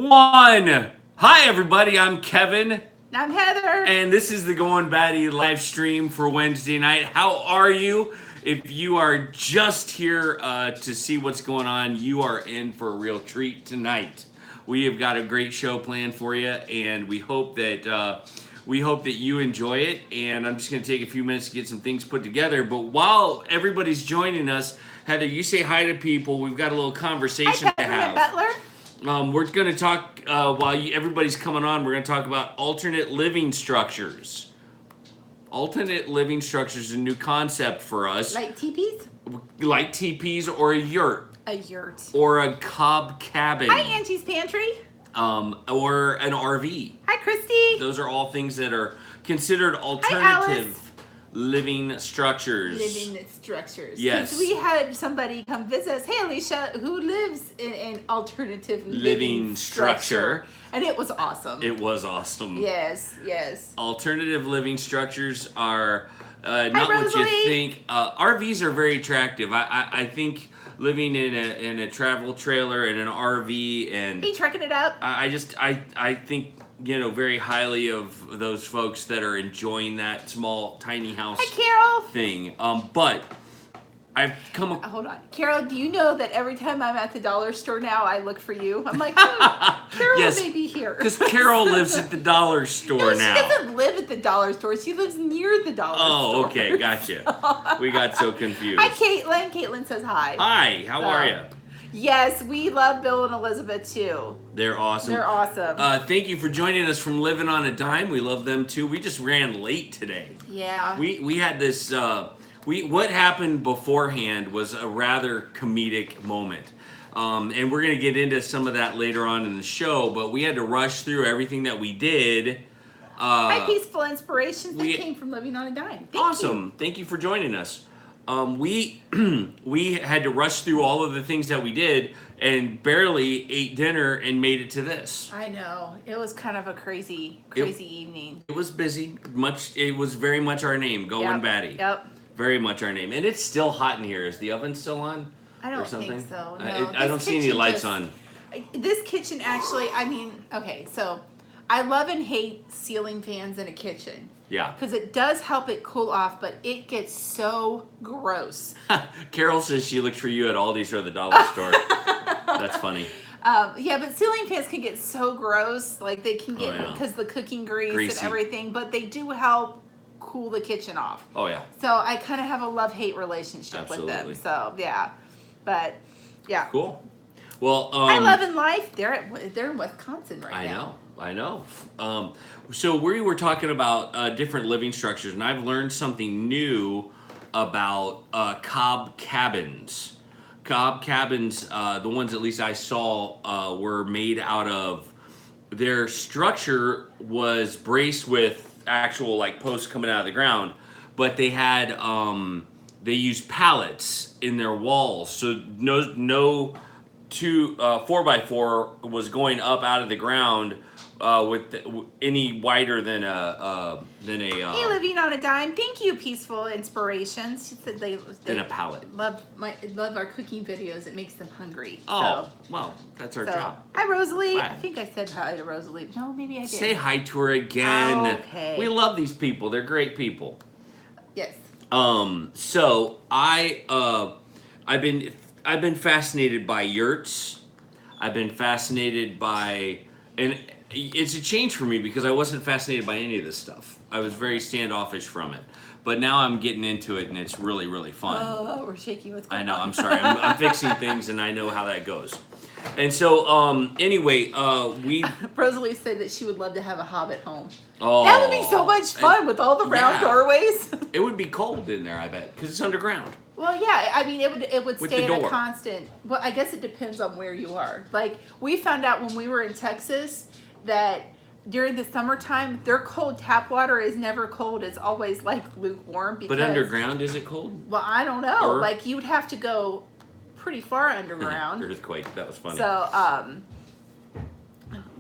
One. Hi, everybody. I'm Kevin, I'm Heather. and this is the Goin Batty live stream for Wednesday night. How are you? If you are just here to see what's going on, you are in for a real treat tonight. We have got a great show planned for you, and we hope that you enjoy it. And I'm just going to take a few minutes to get some things put together. But while everybody's joining us, Heather, you say hi to people. We've got a little conversation Hi, to Peppermint have. Butler. We're going to talk while everybody's coming on. We're going to talk about alternate living structures. Alternate living structures is a new concept for us, Like teepees? like teepees or a yurt A yurt. or a cob cabin, Hi, Angie's Pantry. or an RV. Hi, Christy. Those are all things that are considered Alice. alternative living structures. Living structures. Yes. 'Cause we had somebody come visit us. Hey, Alicia, who lives in an alternative Living structure. And it was awesome. It was awesome. Yes. Alternative living structures are not what you Rosalie. think. RVs are very attractive. I think living in a travel trailer and an RV, and Are you trucking it up? I think very highly of those folks that are enjoying that small tiny house Hi, Carol. thing. But I've come. Hold on. Carol, do you know that every time I'm at the dollar store now, I look for you? I'm like, Carol Yes, may be here. because Carol lives at the dollar store No, she now. doesn't live at the dollar store. She lives near the dollar store. Oh, okay, gotcha. We got so confused. Hi, Caitlin. Caitlin says hi. Hi, how are you? Yes, we love Bill and Elizabeth too. They're awesome. They're awesome. Thank you for joining us from Living on a Dime. We love them too. We just ran late today. Yeah. We had this. What happened beforehand was a rather comedic moment. And we're gonna get into some of that later on in the show. But we had to rush through everything that we did. Hi, Peaceful Inspirations that we- came from Living on a Dime. Thank Awesome. you. Thank you for joining us. We we had to rush through all of the things that we did and barely ate dinner and made it to this. I know. It was kind of a crazy evening. It was busy. It was very much our name, Goin Batty. Yep. Very much our name. And it's still hot in here. Is the oven still on? I or don't something? think so. No. I don't This see any kitchen lights just- on. This kitchen actually, okay, so I love and hate ceiling fans in a kitchen. Yeah. Because it does help it cool off, but it gets so gross. Carol says she looked for you at Aldi's or the dollar store. That's funny. Yeah, but ceiling fans can get so gross. Like they can get, yeah. because the cooking grease Greasy. and everything, but they do help cool the kitchen off. Oh, yeah. So I kind of have a love-hate relationship with Absolutely. them. So, yeah. But, yeah. Cool. Well, I love in life. They're in Wisconsin right now. I know. So we were talking about different living structures, and I've learned something new about cob cabins. Cob cabins, the ones at least I saw, were made out of. Their structure was braced with actual like posts coming out of the ground, but they had they used pallets in their walls, so no 4x4 was going up out of the ground any wider than a Hey, Living on a Dime. Thank you, Peaceful Inspirations. She said they than a pallet. love our cooking videos. It makes them hungry. Oh, well, that's our So, job. hi, Rosalie. Hi. I think I said hi to Rosalie. No, maybe I did. Say hi to her again. Okay. We love these people. They're great people. Yes. So I've been fascinated by yurts. I've been fascinated by, and it's a change for me because I wasn't fascinated by any of this stuff. I was very standoffish from it. But now I'm getting into it, and it's really, really fun. Oh, we're shaking. What's going I know. on? I'm sorry. I'm fixing things, and I know how that goes. And so, anyway, we. Rosalie said that she would love to have a hobbit home. Oh, That would be so much fun with all the round yeah. doorways. It would be cold in there, I bet, because it's underground. Well, yeah, I mean, it would With stay the at a door. constant. Well, I guess it depends on where you are. Like we found out when we were in Texas that during the summertime, their cold tap water is never cold. It's always like lukewarm. Because, But underground, is it cold? Well, I don't know. Or- Like you'd have to go pretty far underground. Earthquake. That was funny. So,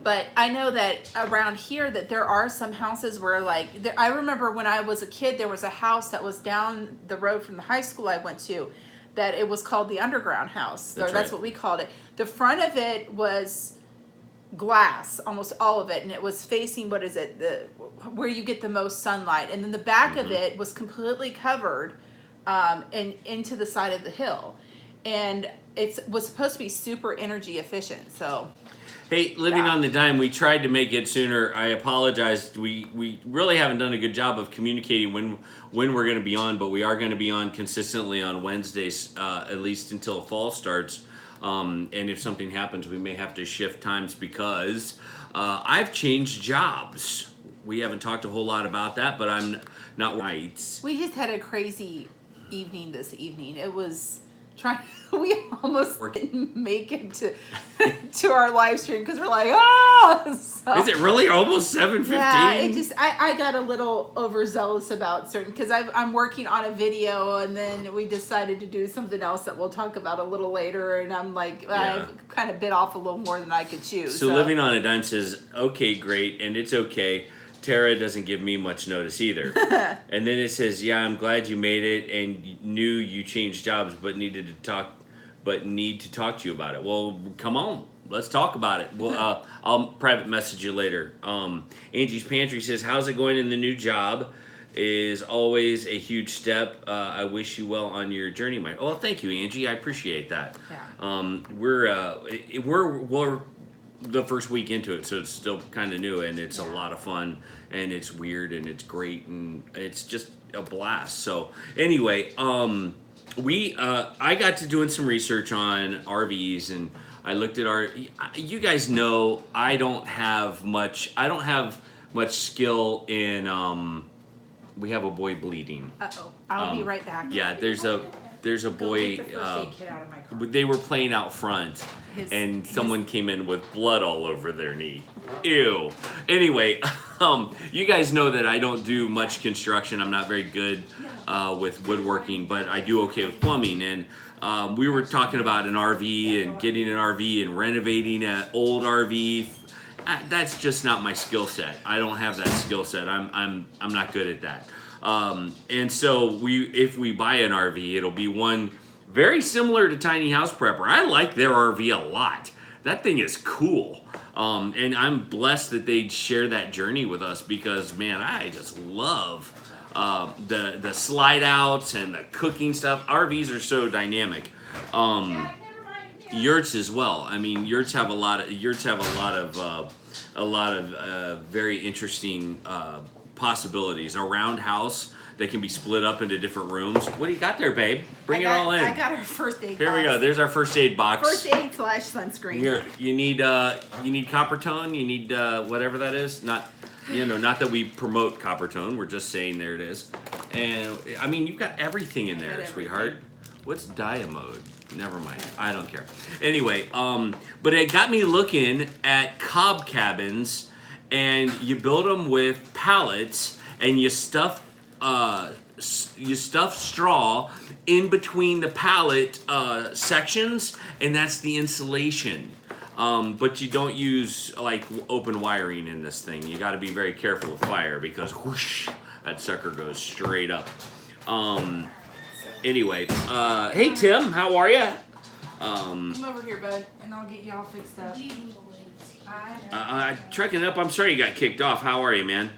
but I know that around here that there are some houses where like, I remember when I was a kid, there was a house that was down the road from the high school I went to that it was called the underground house. That's Or that's right. what we called it. The front of it was glass, almost all of it, and it was facing, what is it, the where you get the most sunlight, and then the back of it was completely covered, and into the side of the hill, and it was supposed to be super energy efficient. So Hey, living Yeah. on the dime, we tried to make it sooner. I apologize. We really haven't done a good job of communicating when we're going to be on, but we are going to be on consistently on Wednesdays, at least until fall starts. And if something happens, we may have to shift times because I've changed jobs. We haven't talked a whole lot about that, but I'm not right. we just had a crazy evening this evening. It was trying. We almost didn't make it to our live stream because we're like, So, Is it really almost 7:15? yeah, it just I got a little overzealous about certain because I'm working on a video, and then we decided to do something else that we'll talk about a little later, and I'm like, Yeah. I kind of bit off a little more than I could chew. So living on a dime says, okay, great, and it's okay. Tara doesn't give me much notice either. And then it says, yeah, I'm glad you made it and knew you changed jobs, but need to talk to you about it. Well, come on, let's talk about it. Well, I'll private message you later. Angie's Pantry says, how's it going in the new job? Is always a huge step. I wish you well on your journey, Mike. Oh, thank you, Angie. I appreciate that. Yeah. We're the first week into it, so it's still kind of new, and it's a lot of fun, and it's weird, and it's great, and it's just a blast. So anyway, I got to doing some research on RVs, and I looked at you guys know I don't have much skill in we have a boy bleeding. Uh-oh. I'll be right back. Yeah, there's a boy. Take the first aid kit out of my car. They were playing out front, and someone came in with blood all over their knee. Ew. Anyway, you guys know that I don't do much construction. I'm not very good with woodworking, but I do okay with plumbing. And we were talking about an RV and getting an RV and renovating an old RV. That's just not my skill set. I don't have that skill set. I'm not good at that. And so if we buy an RV, it'll be one very similar to Tiny House Prepper. I like their RV a lot. That thing is cool. And I'm blessed that they'd share that journey with us because, man, I just love the slide outs and the cooking stuff. RVs are so dynamic. Yurts as well. I mean, yurts have a lot of very interesting possibilities. A roundhouse that can be split up into different rooms. What do you got there, babe? Bring it all in. I got our first aid Here box. we go. There's our first aid box. First aid / sunscreen. Here, you need copper tone. You need whatever that is. Not that we promote copper tone. We're just saying there it is. And I mean, you've got everything in there, sweetheart. What's diamode? Never mind. I don't care. Anyway, but it got me looking at cob cabins, and you build them with pallets, and you stuff straw in between the pallet sections, and that's the insulation. But you don't use like open wiring in this thing. You got to be very careful with fire because whoosh, that sucker goes straight up. Anyway, hey Tim, how are you? Come over here, bud, and I'll get you all fixed up. Trekking up. I'm sorry you got kicked off. How are you, man?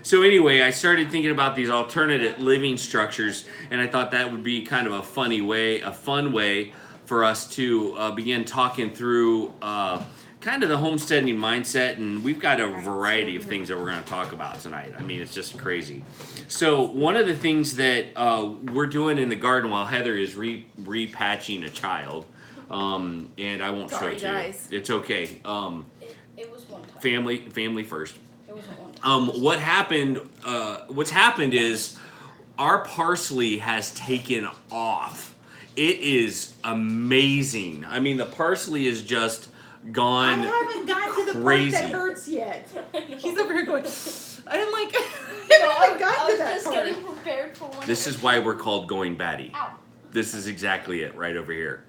So anyway, I started thinking about these alternate living structures, and I thought that would be kind of a fun way for us to begin talking through kind of the homesteading mindset, and we've got a variety of things that we're going to talk about tonight. I mean, it's just crazy. So one of the things that we're doing in the garden while Heather is repatching a child, and I won't show it to you. It's okay. It was one time. Family first. It wasn't one time. What's happened is our parsley has taken off. It is amazing. I mean, the parsley is just gone. I haven't gotten to the part that hurts yet. He's over here going. I'm like, I got to that just part. getting prepared for one. This is why we're called Goin Batty. Ow. This is exactly it right over here.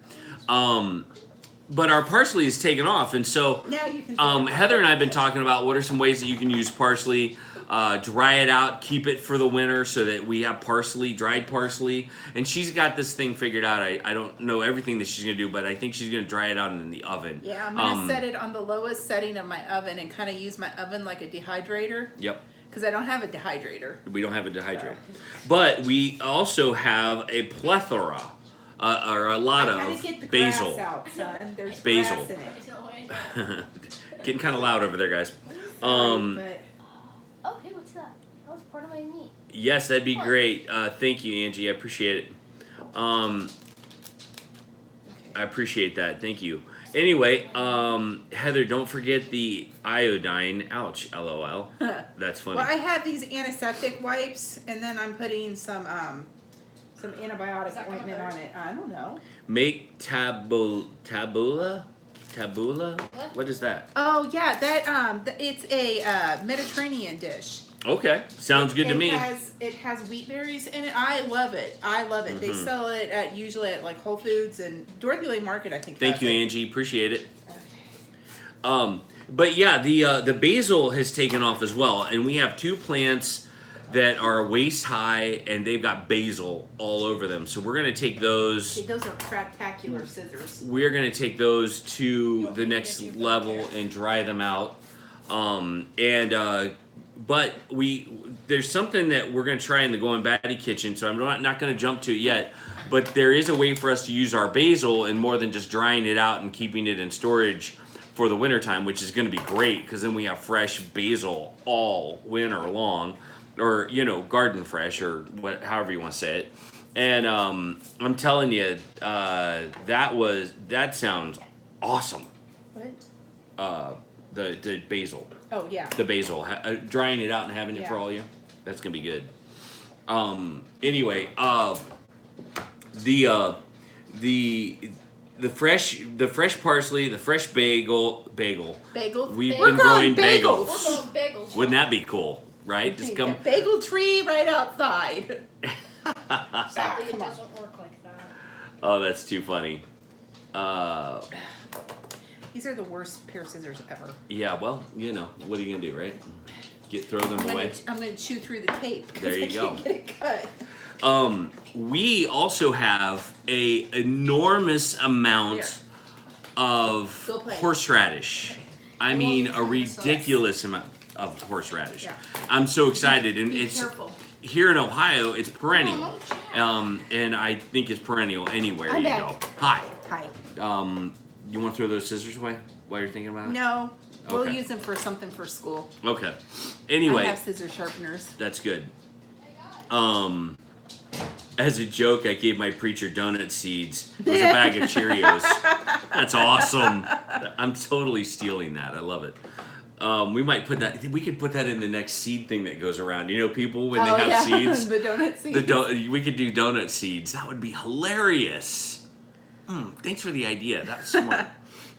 but our parsley is taken off, and so Now you can. Heather and I have been talking about what are some ways that you can use parsley, dry it out, keep it for the winter so that we have parsley, dried parsley. And she's got this thing figured out. I don't know everything that she's going to do, but I think she's going to dry it out in the oven. Yeah, I'm going to set it on the lowest setting of my oven and kind of use my oven like a dehydrator. Yep. Because I don't have a dehydrator. We don't have a dehydrator. But we also have a plethora, or a lot I gotta of get the basil. grass out, son. There's Basil. grass in it. It's not what I Getting kind of loud over there, guys. But Oh, hey, what's that? That was part of my meat. Yes, that'd be great. Thank you, Angie. I appreciate it. I appreciate that. Thank you. Anyway, Heather, don't forget the iodine. Ouch, LOL. That's funny. well, I have these antiseptic wipes, and then I'm putting some Is antibiotic that ointment gonna on it. I don't know. Make tabula? What is that? Oh yeah, that it's a Mediterranean dish. Okay, sounds good to me. It has wheat berries in it. I love it. I love it. They Mhm. sell it usually at like Whole Foods and Dorothy Lane Market. I think. Thank has you, it. Angie. Appreciate it. But yeah, the basil has taken off as well, and we have two plants that are waist high, and they've got basil all over them. So we're gonna take those. See, those are spectacular scissors. We're gonna take those to the next level and dry them out. But there's something that we're gonna try in the Goin Batty kitchen. So I'm not gonna jump to it yet. But there is a way for us to use our basil and more than just drying it out and keeping it in storage for the wintertime, which is gonna be great because then we have fresh basil all winter long. Or garden fresh, or however you want to say it. And I'm telling you, that sounds awesome. What? The basil, Oh yeah. the basil, drying it out and having it for Yeah. all you. That's gonna be good. Anyway, the fresh parsley, the fresh bagel. Bagels. We've We're been growing bagels. bagels. We're going bagels. Wouldn't that be cool? Right? Just come. Bagel tree right outside. Sadly, it Come on. doesn't work like that. Oh, that's too funny. These are the worst pair of scissors ever. Yeah, well, what are you gonna do, right? Throw them away. I'm gonna chew through the tape. 'Cause There you I go. can't get it cut. We also have a enormous amount Here. of Go play. horseradish. I mean, a ridiculous amount of horseradish. Yeah. I'm so excited, and Be it's careful. here in Ohio. It's perennial, and I think it's perennial anywhere I'm you back. go. Hi. Hi. You want to throw those scissors away while you're thinking about it? No, we'll Okay. use them for something for school. Okay. I Anyway, have scissor sharpeners. that's good. As a joke, I gave my preacher donut seeds. It was a bag of Cheerios. That's awesome. I'm totally stealing that. I love it. We might put that. We could put that in the next seed thing that goes around. People when they have seeds. the donut seeds. We could do donut seeds. That would be hilarious. Thanks for the idea. That's smart.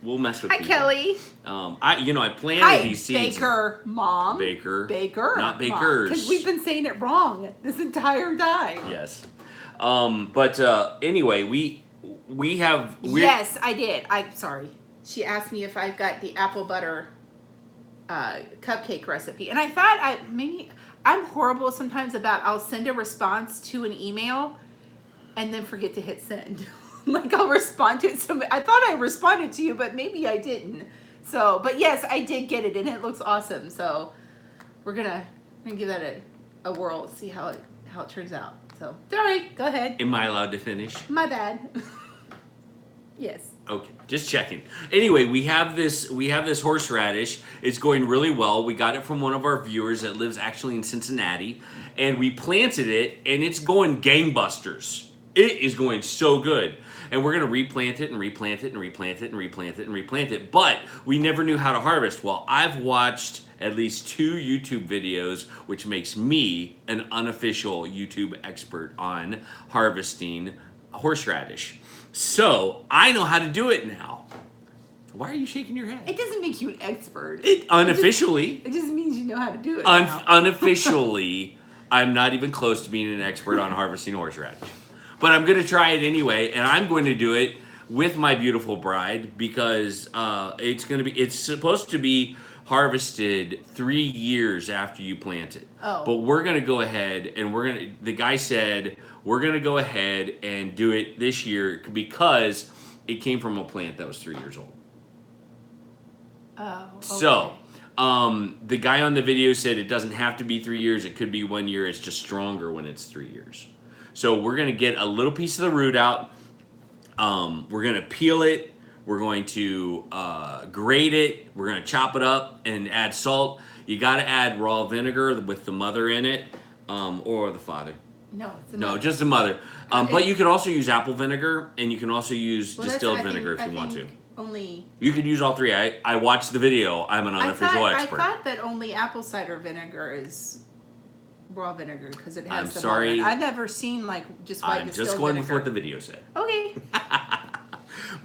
We'll mess with Hi, people. Kelly. I planted Hi, these seeds. Baker, Mom. Baker. Mom. Not bakers. Because we've been saying it wrong this entire time. Yes. But anyway, we have. Yes, I did. I'm sorry. She asked me if I've got the apple butter cupcake recipe, and I thought I'm horrible sometimes about I'll send a response to an email and then forget to hit send. Like I'll respond to it. I thought I responded to you, but maybe I didn't. So, but yes, I did get it, and it looks awesome. So we're gonna give that a whirl, see how it turns out. So, sorry, go ahead. Am I allowed to finish? My bad. Yes. Okay, just checking. Anyway, we have this horseradish. It's going really well. We got it from one of our viewers that lives actually in Cincinnati, and we planted it, and it's going gangbusters. It is going so good. And we're gonna replant it and replant it and replant it and replant it and replant it. But we never knew how to harvest. Well, I've watched at least 2 YouTube videos, which makes me an unofficial YouTube expert on harvesting horseradish. So I know how to do it now. Why are you shaking your head? It doesn't make you an expert. Unofficially, It just means you know how to do it. now. unofficially, I'm not even close to being an expert on harvesting horseradish. But I'm going to try it anyway, and I'm going to do it with my beautiful bride because it's supposed to be harvested 3 years after you plant it. Oh. But we're gonna go ahead and the guy said we're gonna go ahead and do it this year because it came from a plant that was 3 years old. Oh. Okay. So, the guy on the video said it doesn't have to be 3 years. It could be 1 year. It's just stronger when it's 3 years. So we're gonna get a little piece of the root out. We're gonna peel it. We're going to grate it. We're gonna chop it up and add salt. You gotta add raw vinegar with the mother in it, or the father. No, it's No, just the mother. But you can also use apple vinegar, and you can also use distilled vinegar if you want to. Only. You could use all three. I watched the video. I'm an unofficial expert. I thought that only apple cider vinegar is raw vinegar because it has. I'm sorry. I've never seen just white I'm distilled just going vinegar. with what the video said. Okay.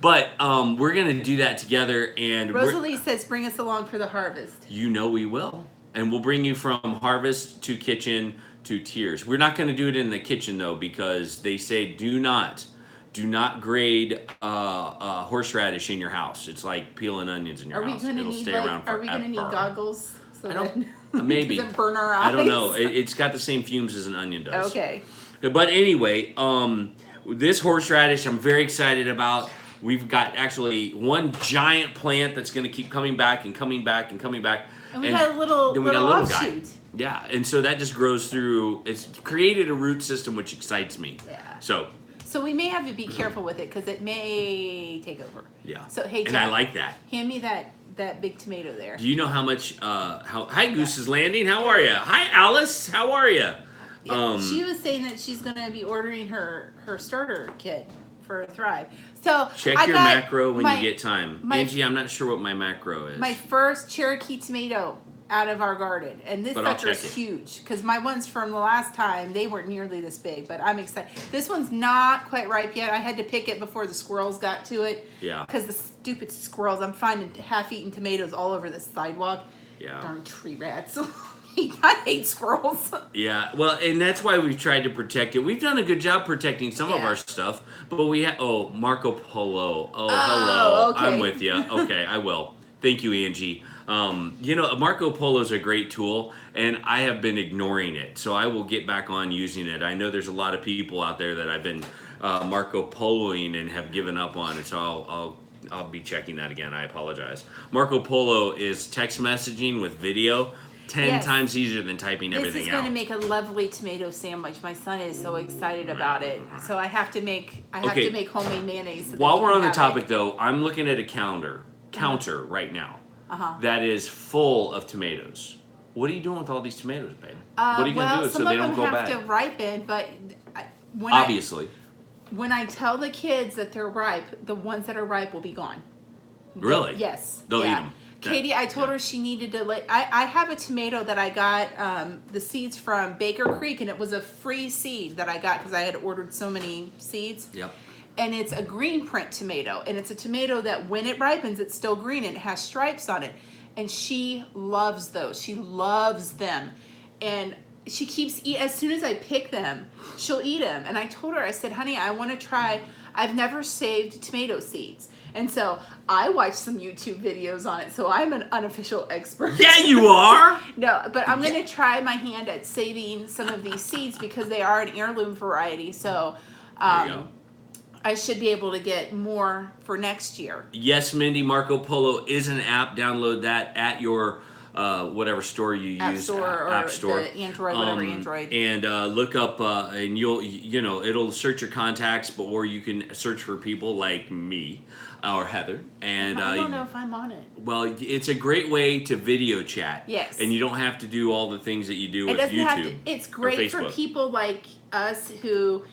But we're gonna do that together, and Rosalie says, "Bring us along for the harvest." you know we will, and we'll bring you from harvest to kitchen to tears. We're not gonna do it in the kitchen though because they say do not grade horseradish in your house. It's like peeling onions in your house. It'll stay around forever. Are we gonna need goggles? So I don't- that maybe. doesn't burn our eyes. I don't know. It's got the same fumes as an onion does. Okay. But anyway, this horseradish I'm very excited about. We've got actually one giant plant that's going to keep coming back and coming back and coming back. And we got a little then we got a little guy. offshoot. Yeah, and so that just grows through. It's created a root system which excites me. Yeah. So we may have to be careful with it because it may take over. yeah. So hey, and I Jack, like that. hand me that big tomato there. Do you know how much? Hi, Goose is landing. How are you? Hi, Alice. How are you? Yeah, she was saying that she's going to be ordering her starter kit for Thrive. So Check I your got macro when you get time. my- Angie, I'm not sure what my macro is. my first Cherokee tomato out of our garden, and this But I'll sucker is check it. huge because my ones from the last time they weren't nearly this big. But I'm excited. This one's not quite ripe yet. I had to pick it before the squirrels got to it. Yeah. Because the stupid squirrels, I'm finding half-eaten tomatoes all over the sidewalk. Yeah. Darn tree rats. I hate squirrels. Yeah, well, and that's why we've tried to protect it. We've done a good job protecting some of Yeah. our stuff, but we have Marco Polo. Oh, Oh, hello. okay. I'm with you. Okay, I will. Thank you, Angie. Marco Polo is a great tool, and I have been ignoring it, so I will get back on using it. I know there's a lot of people out there that I've been Marco Poloing and have given up on it, so I'll be checking that again. I apologize. Marco Polo is text messaging with video. 10 Yes. times easier than typing This everything is going out. to make a lovely tomato sandwich. My son is so excited about it. So I have to make homemade mayonnaise. So that While he we're can on the have topic it. though, I'm looking at a counter right now Uh-huh. that is full of tomatoes. What are you doing with all these tomatoes, babe? What are you going to do so some they of don't them go have bad? to ripen, but when Obviously. when I tell the kids that they're ripe, the ones that are ripe will be gone. Really? Yes. They'll eat yeah. 'em. Katie, I told her she needed to I have a tomato that I got the seeds from Baker Creek, and it was a free seed that I got because I had ordered so many seeds. Yep. And it's a green print tomato, and it's a tomato that when it ripens, it's still green and it has stripes on it. And she loves those. She loves them, and she keeps as soon as I pick them, she'll eat them. And I told her, I said, honey, I want to try. I've never saved tomato seeds. And so I watched some YouTube videos on it, so I'm an unofficial expert. Yeah, you are. No, but I'm going to try my hand at saving some of these seeds because they are an heirloom variety. So There you go. I should be able to get more for next year. Yes, Mindy, Marco Polo is an app. Download that at your whatever store you App use. Store or App Store. the Android, whatever Android. And look up, and it'll search your contacts, or you can search for people like me or Heather. And I don't know if I'm on it. well, it's a great way to video chat. Yes. And you don't have to do all the things that you do It with doesn't YouTube. have to. It's great for Facebook. people like us who,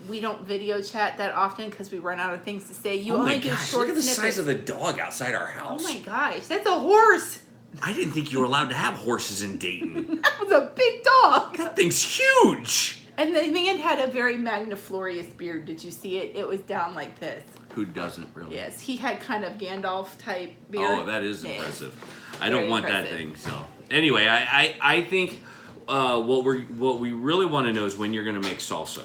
we don't video chat that often because we run out of things to say. You Oh my only do gosh, short look at the snippets. size of the dog outside our Oh house. my gosh, that's a horse. I didn't think you were allowed to have horses in Dayton. That was a big dog. That thing's huge. And the man had a very magniflorious beard. Did you see it? It was down like this. Who doesn't really? Yes, he had kind of Gandalf type beard. Oh, that is Yeah. impressive. I Very don't want that impressive. thing. So anyway, I think what we really want to know is when you're going to make salsa.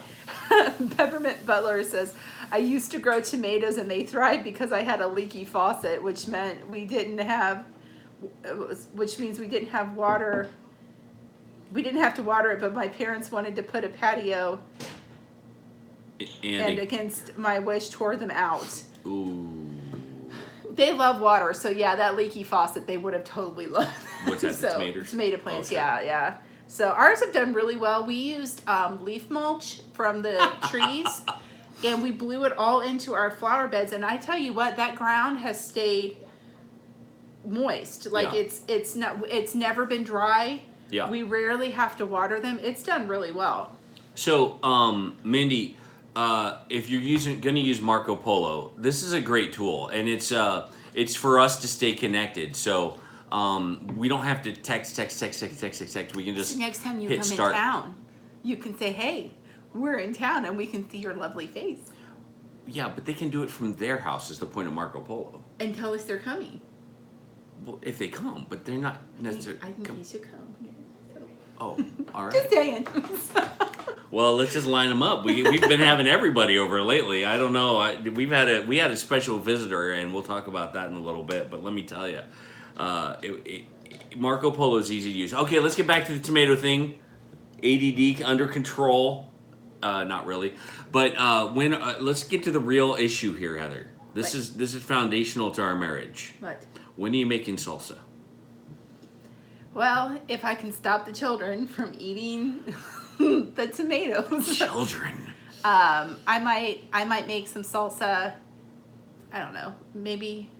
Peppermint Butler says, I used to grow tomatoes and they thrived because I had a leaky faucet, which meant which means we didn't have water. We didn't have to water it, but my parents wanted to put a patio, and against my wish, tore them out. Ooh. They love water, so yeah, that leaky faucet they would have totally loved. What's that? So, tomatoes? Tomato plants, Okay. yeah. So ours have done really well. We used leaf mulch from the trees, and we blew it all into our flower beds. And I tell you what, that ground has stayed moist. Like Yeah. it's never been dry. Yeah. We rarely have to water them. It's done really well. So, Mindy, if you're gonna use Marco Polo, this is a great tool, and it's for us to stay connected. So, we don't have to text. We can just Next time you hit come start. in town, you can say, "Hey, we're in town," and we can see your lovely face Yeah, but they can do it from their house. Is the point of Marco Polo? and tell us they're coming. Well, if they come, but they're not necessarily. I think you should come. Oh, all Just right. saying. Well, let's just line them up. We've been having everybody over lately. I don't know. We had a special visitor, and we'll talk about that in a little bit. But let me tell you, Marco Polo is easy to use. Okay, let's get back to the tomato thing. ADD under control. Not really, but let's get to the real issue here, Heather. This is foundational to our marriage. What? When are you making salsa? Well, if I can stop the children from eating the tomatoes, Children. I might make some salsa. I don't know, maybe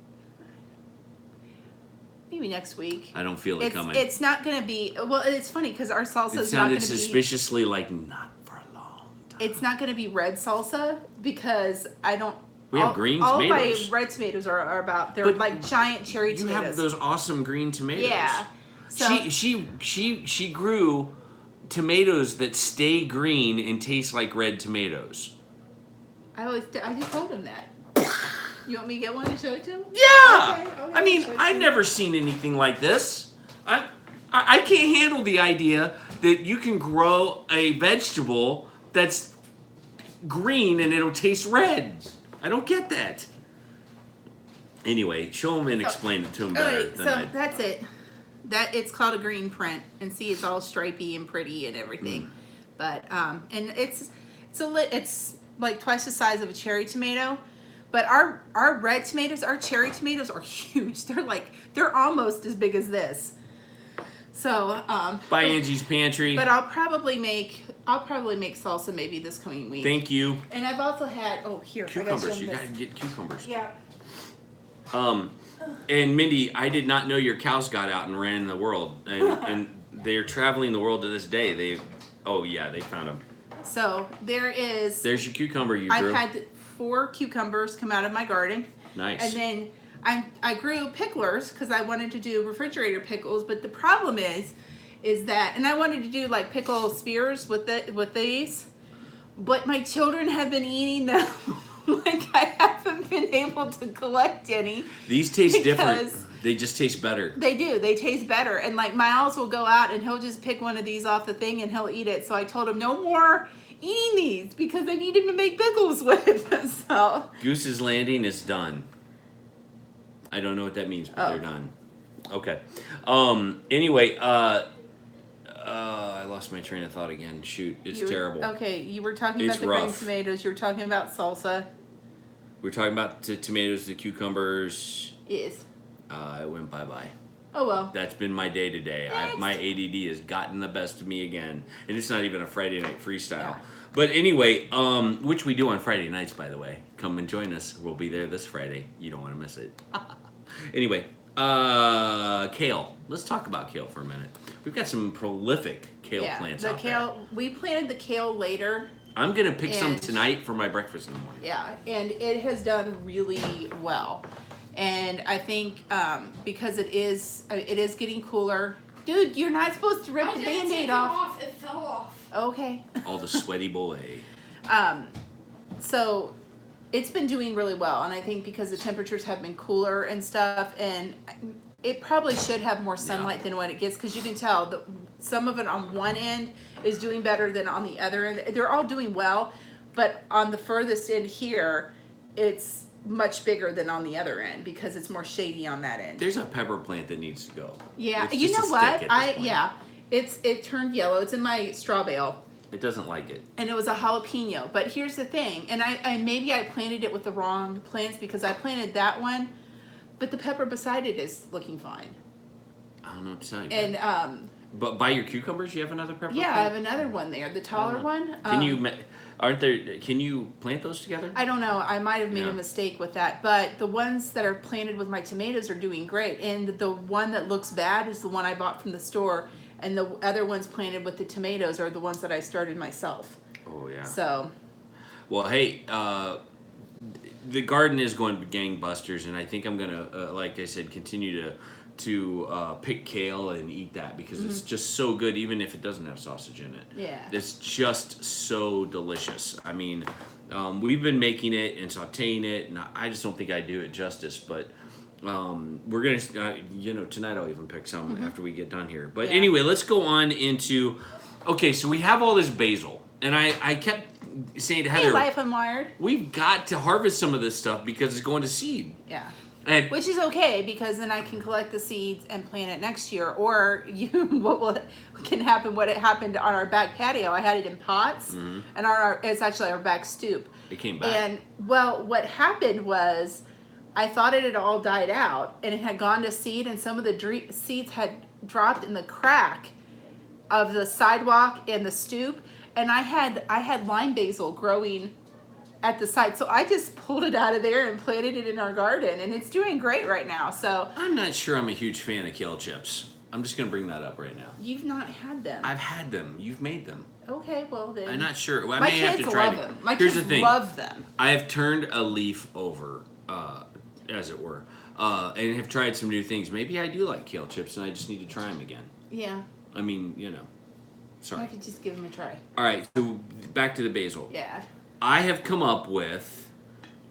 next week. I don't feel it coming. It's not gonna be. Well, it's funny because our salsa It is not sounded gonna be. suspiciously like not for a long time. It's not gonna be red salsa because I don't. We have green all tomatoes. of my red tomatoes are about. They're But like giant cherry You tomatoes. have those awesome green tomatoes. Yeah. So She grew tomatoes that stay green and taste like red tomatoes. I just told him that. You want me to get one to show it to him? Yeah. Okay, I mean, show it to I've you. never seen anything like this. I can't handle the idea that you can grow a vegetable that's green and it'll taste red. I don't get that. Anyway, show him and explain it to him better Alright, than so I. that's it. That it's called a green print, and see, it's all stripy and pretty and Mm. everything. But and it's like twice the size of a cherry tomato. But our red tomatoes, our cherry tomatoes are huge. They're almost as big as this. So By Angie's Pantry. but I'll probably make salsa maybe this coming week. Thank you. And I've also had here I gotta show Cucumbers. them You this. gotta get cucumbers. Yeah. And Mindy, I did not know your cows got out and ran the world, and they're traveling the world to this day. They found them. So there's There's your cucumber you I've grew. had 4 cucumbers come out of my garden. Nice. And then I grew picklers because I wanted to do refrigerator pickles, but the problem is that, and I wanted to do like pickle spears with these, but my children have been eating them. Like I haven't been able to collect any. These taste different. because They just taste better. They do. They taste better. And like Miles will go out and he'll just pick one of these off the thing and he'll eat it. So I told him no more eating these because I need him to make pickles with. So Goose's Landing is done. I don't know what that means, but Oh. they're done. Okay. Anyway, I lost my train of thought again. Shoot, it's terrible. Okay, you were talking It's about the green rough. tomatoes. You were talking about salsa. We're talking about the tomatoes, the cucumbers. Yes. It went bye-bye. Oh well. That's been my day today. Next. My ADD has gotten the best of me again, and it's not even a Friday night freestyle. Yeah. But anyway, which we do on Friday nights, by the way. Come and join us. We'll be there this Friday. You don't want to miss it. Anyway, kale. Let's talk about kale for a minute. We've got some prolific kale plants the out kale. We planted the kale later. there. I'm gonna pick some And- tonight for my breakfast in the morning. Yeah, and it has done really well. And I think because it is getting cooler. Dude, you're not supposed to rip the Band-Aid off. It fell off. Okay. All the sweaty boy. So it's been doing really well, and I think because the temperatures have been cooler and stuff, and it probably should have more sunlight than what it gets, because you can tell that some of it on one end is doing better than on the other end. They're all doing well, but on the furthest end here, it's much bigger than on the other end because it's more shady on that end. There's a pepper plant that needs to go. Yeah, It's you just know a what? stick at this point. It turned yellow. It's in my straw bale. It doesn't like it. And it was a jalapeno. But here's the thing, and I maybe I planted it with the wrong plants because I planted that one, but the pepper beside it is looking fine. I don't know what to tell you. And But by your cucumbers, you have another pepper yeah, I plant? have another one there, the taller one. Can you plant those together? I don't know. I might have made Yeah. a mistake with that, but the ones that are planted with my tomatoes are doing great. And the one that looks bad is the one I bought from the store, and the other ones planted with the tomatoes are the ones that I started myself. Oh yeah. So, Well, hey, the garden is going gangbusters, and I think I'm gonna, like I said, continue to pick kale and eat that because it's just so good, even if it doesn't have sausage in it. yeah. It's just so delicious. I mean, we've been making it and sautéing it, and I just don't think I do it justice. But we're gonna, tonight I'll even pick some after we get done here. But Yeah. anyway, let's go on into. Okay, so we have all this basil, and I kept saying to Hey, Heather, Life Unwired. we've got to harvest some of this stuff because it's going to seed. Yeah. And Which is okay because then I can collect the seeds and plant it next year. Or what can happen? What happened on our back patio? I had it in pots, and it's actually our back stoop. it came back. And well, what happened was, I thought it had all died out, and it had gone to seed, and some of the seeds had dropped in the crack of the sidewalk and the stoop, and I had lime basil growing at the side, so I just pulled it out of there and planted it in our garden, and it's doing great right now. So I'm not sure I'm a huge fan of kale chips. I'm just going to bring that up right now. you've not had them. I've had them. You've made them. Okay, well then. I'm not sure. Well, I My may have kids to try love to. them. My Here's kids the thing. love them. I have turned a leaf over, as it were, and have tried some new things. Maybe I do like kale chips, and I just need to try them again. Yeah, I mean, I sorry. could just give them a try. All right, so back to the basil. Yeah. I have come up with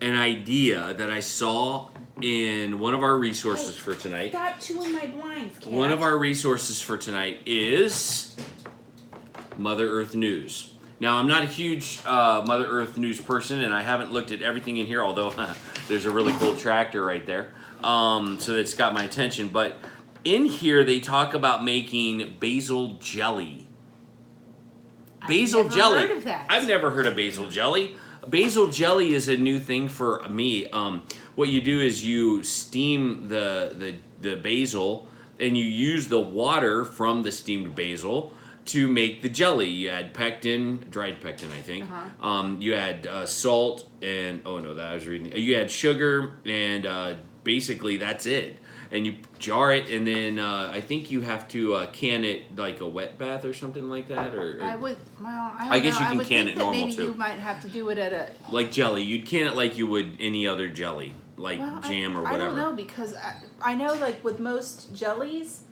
an idea that I saw in one of our resources for tonight. Got two in my blinds, Kat. One of our resources for tonight is Mother Earth News. Now, I'm not a huge Mother Earth News person, and I haven't looked at everything in here, although there's a really cool tractor right there. So that's got my attention. But in here, they talk about making basil jelly. Basil never jelly. heard of that. I've never heard of basil jelly. Basil jelly is a new thing for me. What you do is you steam the basil, and you use the water from the steamed basil to make the jelly. You add pectin, dried pectin, I think. You add salt and you add sugar, and basically that's it. And you jar it, and then I think you have to can it like a wet bath or something like that, or I would. Well, I, don't I guess know. you I can would can think it that normal maybe too. you might have to do it at a. like jelly. You'd can it like you would any other jelly, like Well, jam or I whatever. don't know because I know like with most jellies,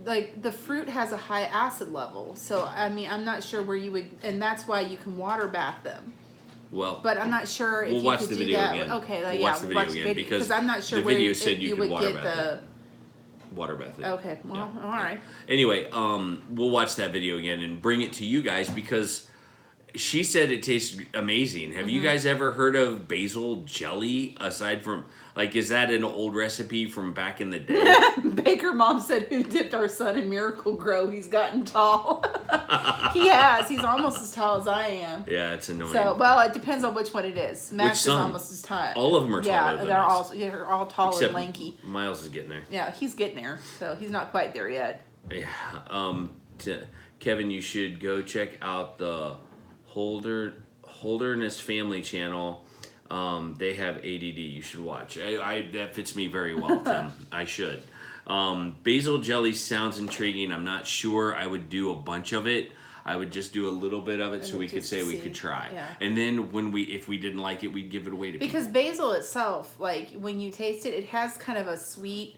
like the fruit has a high acid level. So I mean, I'm not sure where you would, and that's why you can water bath them. Well, But I'm not sure if We'll you watch could the do video that. again. Okay, We'll yeah, watch the video again because I'm not sure the where video you, said if you you could would water get bath the. water bath it. Okay, well, Yeah. all right. Anyway, we'll watch that video again and bring it to you guys because she said it tastes amazing. Have Mm-hmm. you guys ever heard of basil jelly? Aside from like, is that an old recipe from back in the day? Baker mom said, "Who dipped our son in Miracle Grow? He's gotten tall." He has. He's almost as tall as I am. Yeah, it's annoying. So, well, it depends on which one it is. Max is son? almost as tall. All of them are taller Yeah, than they're us. they're all tall Except and lanky. Miles is getting there. Yeah, he's getting there. So he's not quite there yet. Yeah. Kevin, you should go check out the Holderness Family channel. They have ADD. You should watch. That fits me very well, Tim. I should. Basil jelly sounds intriguing. I'm not sure I would do a bunch of it. I would just do a little bit of it so we could Just say to we see. could try. Yeah. And then if we didn't like it, we'd give it away to Because people. basil itself, like when you taste it, it has kind of a sweet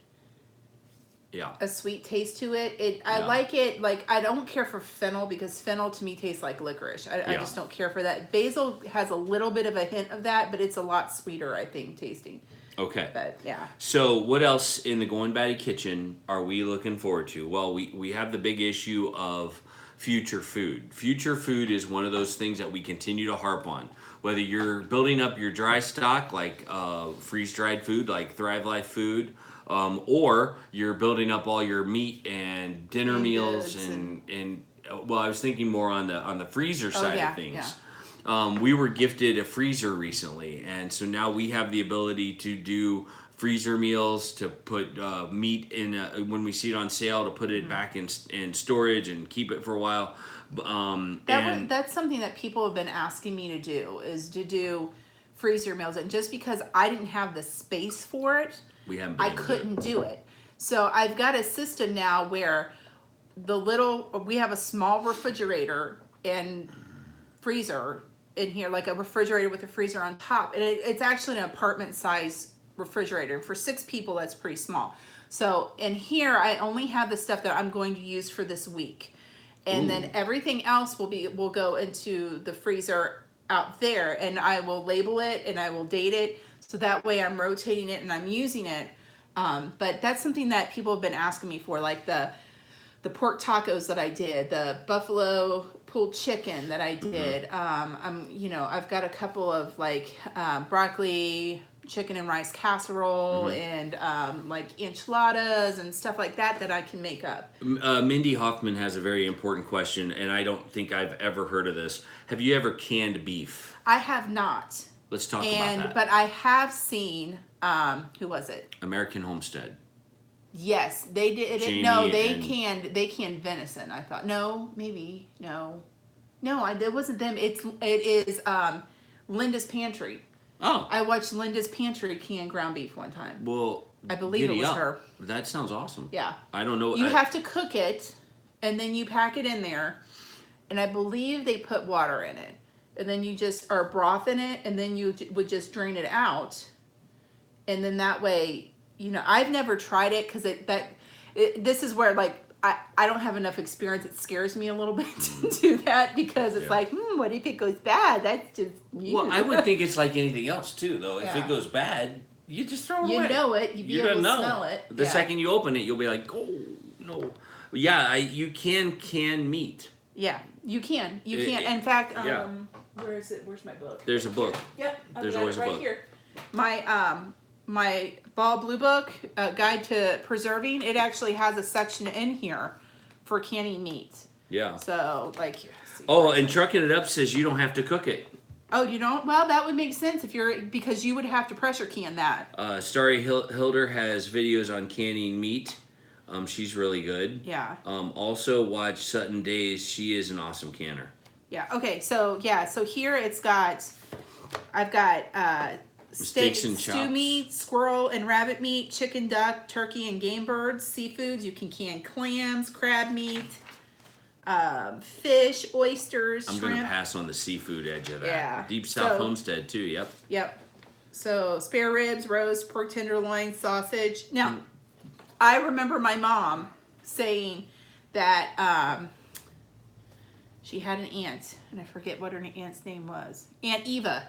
Yeah. taste to it. I Yeah. like it. Like I don't care for fennel because fennel to me tastes like licorice. I Yeah. just don't care for that. Basil has a little bit of a hint of that, but it's a lot sweeter, I think, tasting. Okay. But yeah. So what else in the Goin Batty kitchen are we looking forward to? Well, we have the big issue of future food. Future food is one of those things that we continue to harp on. Whether you're building up your dry stock, like freeze-dried food, like Thrive Life food, or you're building up all your meat and dinner Canned meals goods and well, I was thinking more on the freezer side yeah, of things. yeah. We were gifted a freezer recently, and so now we have the ability to do freezer meals, to put meat in when we see it on sale, to put it back in storage and keep it for a while. That's something that people have been asking me to do, is to do freezer meals, and just because I didn't have the space for it, we haven't been I able to couldn't do it. So I've got a system now where we have a small refrigerator and freezer in here, like a refrigerator with a freezer on top, and it's actually an apartment size refrigerator. For 6 people, that's pretty small. So in here, I only have the stuff that I'm going to use for this week, and then everything else will go into the freezer out there, and I will label it and I will date it, so that way I'm rotating it and I'm using it. But that's something that people have been asking me for, like the pork tacos that I did, the buffalo pulled chicken that I did. I've got a couple of like broccoli, chicken and rice casserole, and like enchiladas and stuff like that I can make up. Mindy Hoffman has a very important question, and I don't think I've ever heard of this. Have you ever canned beef? I have not. Let's talk about that. But I have seen, who was it? American Homestead. Yes, they did. Jamie No, and- they canned venison. I thought no, it wasn't them. It is Linda's Pantry. Oh, I watched Linda's Pantry can ground beef one time. well, I believe it giddy was up. her. That sounds awesome. Yeah. I don't know. You have to cook it, and then you pack it in there, and I believe they put water in it, and then or broth in it, and then you would just drain it out, and then that way, I've never tried it because this is where like I don't have enough experience. It scares me a little bit to do that, because it's like, what if it goes bad? That's just you. Well, I would think it's like anything else too, though. If Yeah. it goes bad, you just throw it You away. know it. You'd be able to smell it. The second you open it, you'll be like, oh no. Yeah, you can meat. Yeah, you can. You can. In fact, where is it? Where's my book? There's a book. Yep, There's got always it a right book. here. My Ball Blue Book, Guide to Preserving, it actually has a section in here for canning meat. Yeah. So, like, Oh, and Trucking It Up says you don't have to cook it. oh, you don't? Well, that would make sense because you would have to pressure can that. Starry Hilder has videos on canning meat. She's really good. Yeah. Also watch Sutton Days. She is an awesome canner. Yeah. Okay. So here I've got Steaks and stew chops. meat, squirrel and rabbit meat, chicken, duck, turkey, and game birds. Seafoods, you can can clams, crab meat, fish, oysters, I'm shrimp. going to pass on the seafood edge of that. Yeah. Deep South So- Homestead too. Yep. Yep. So spare ribs, roast, pork tenderloin, sausage. Now, I remember my mom saying that she had an aunt, and I forget what her aunt's name was. Aunt Eva.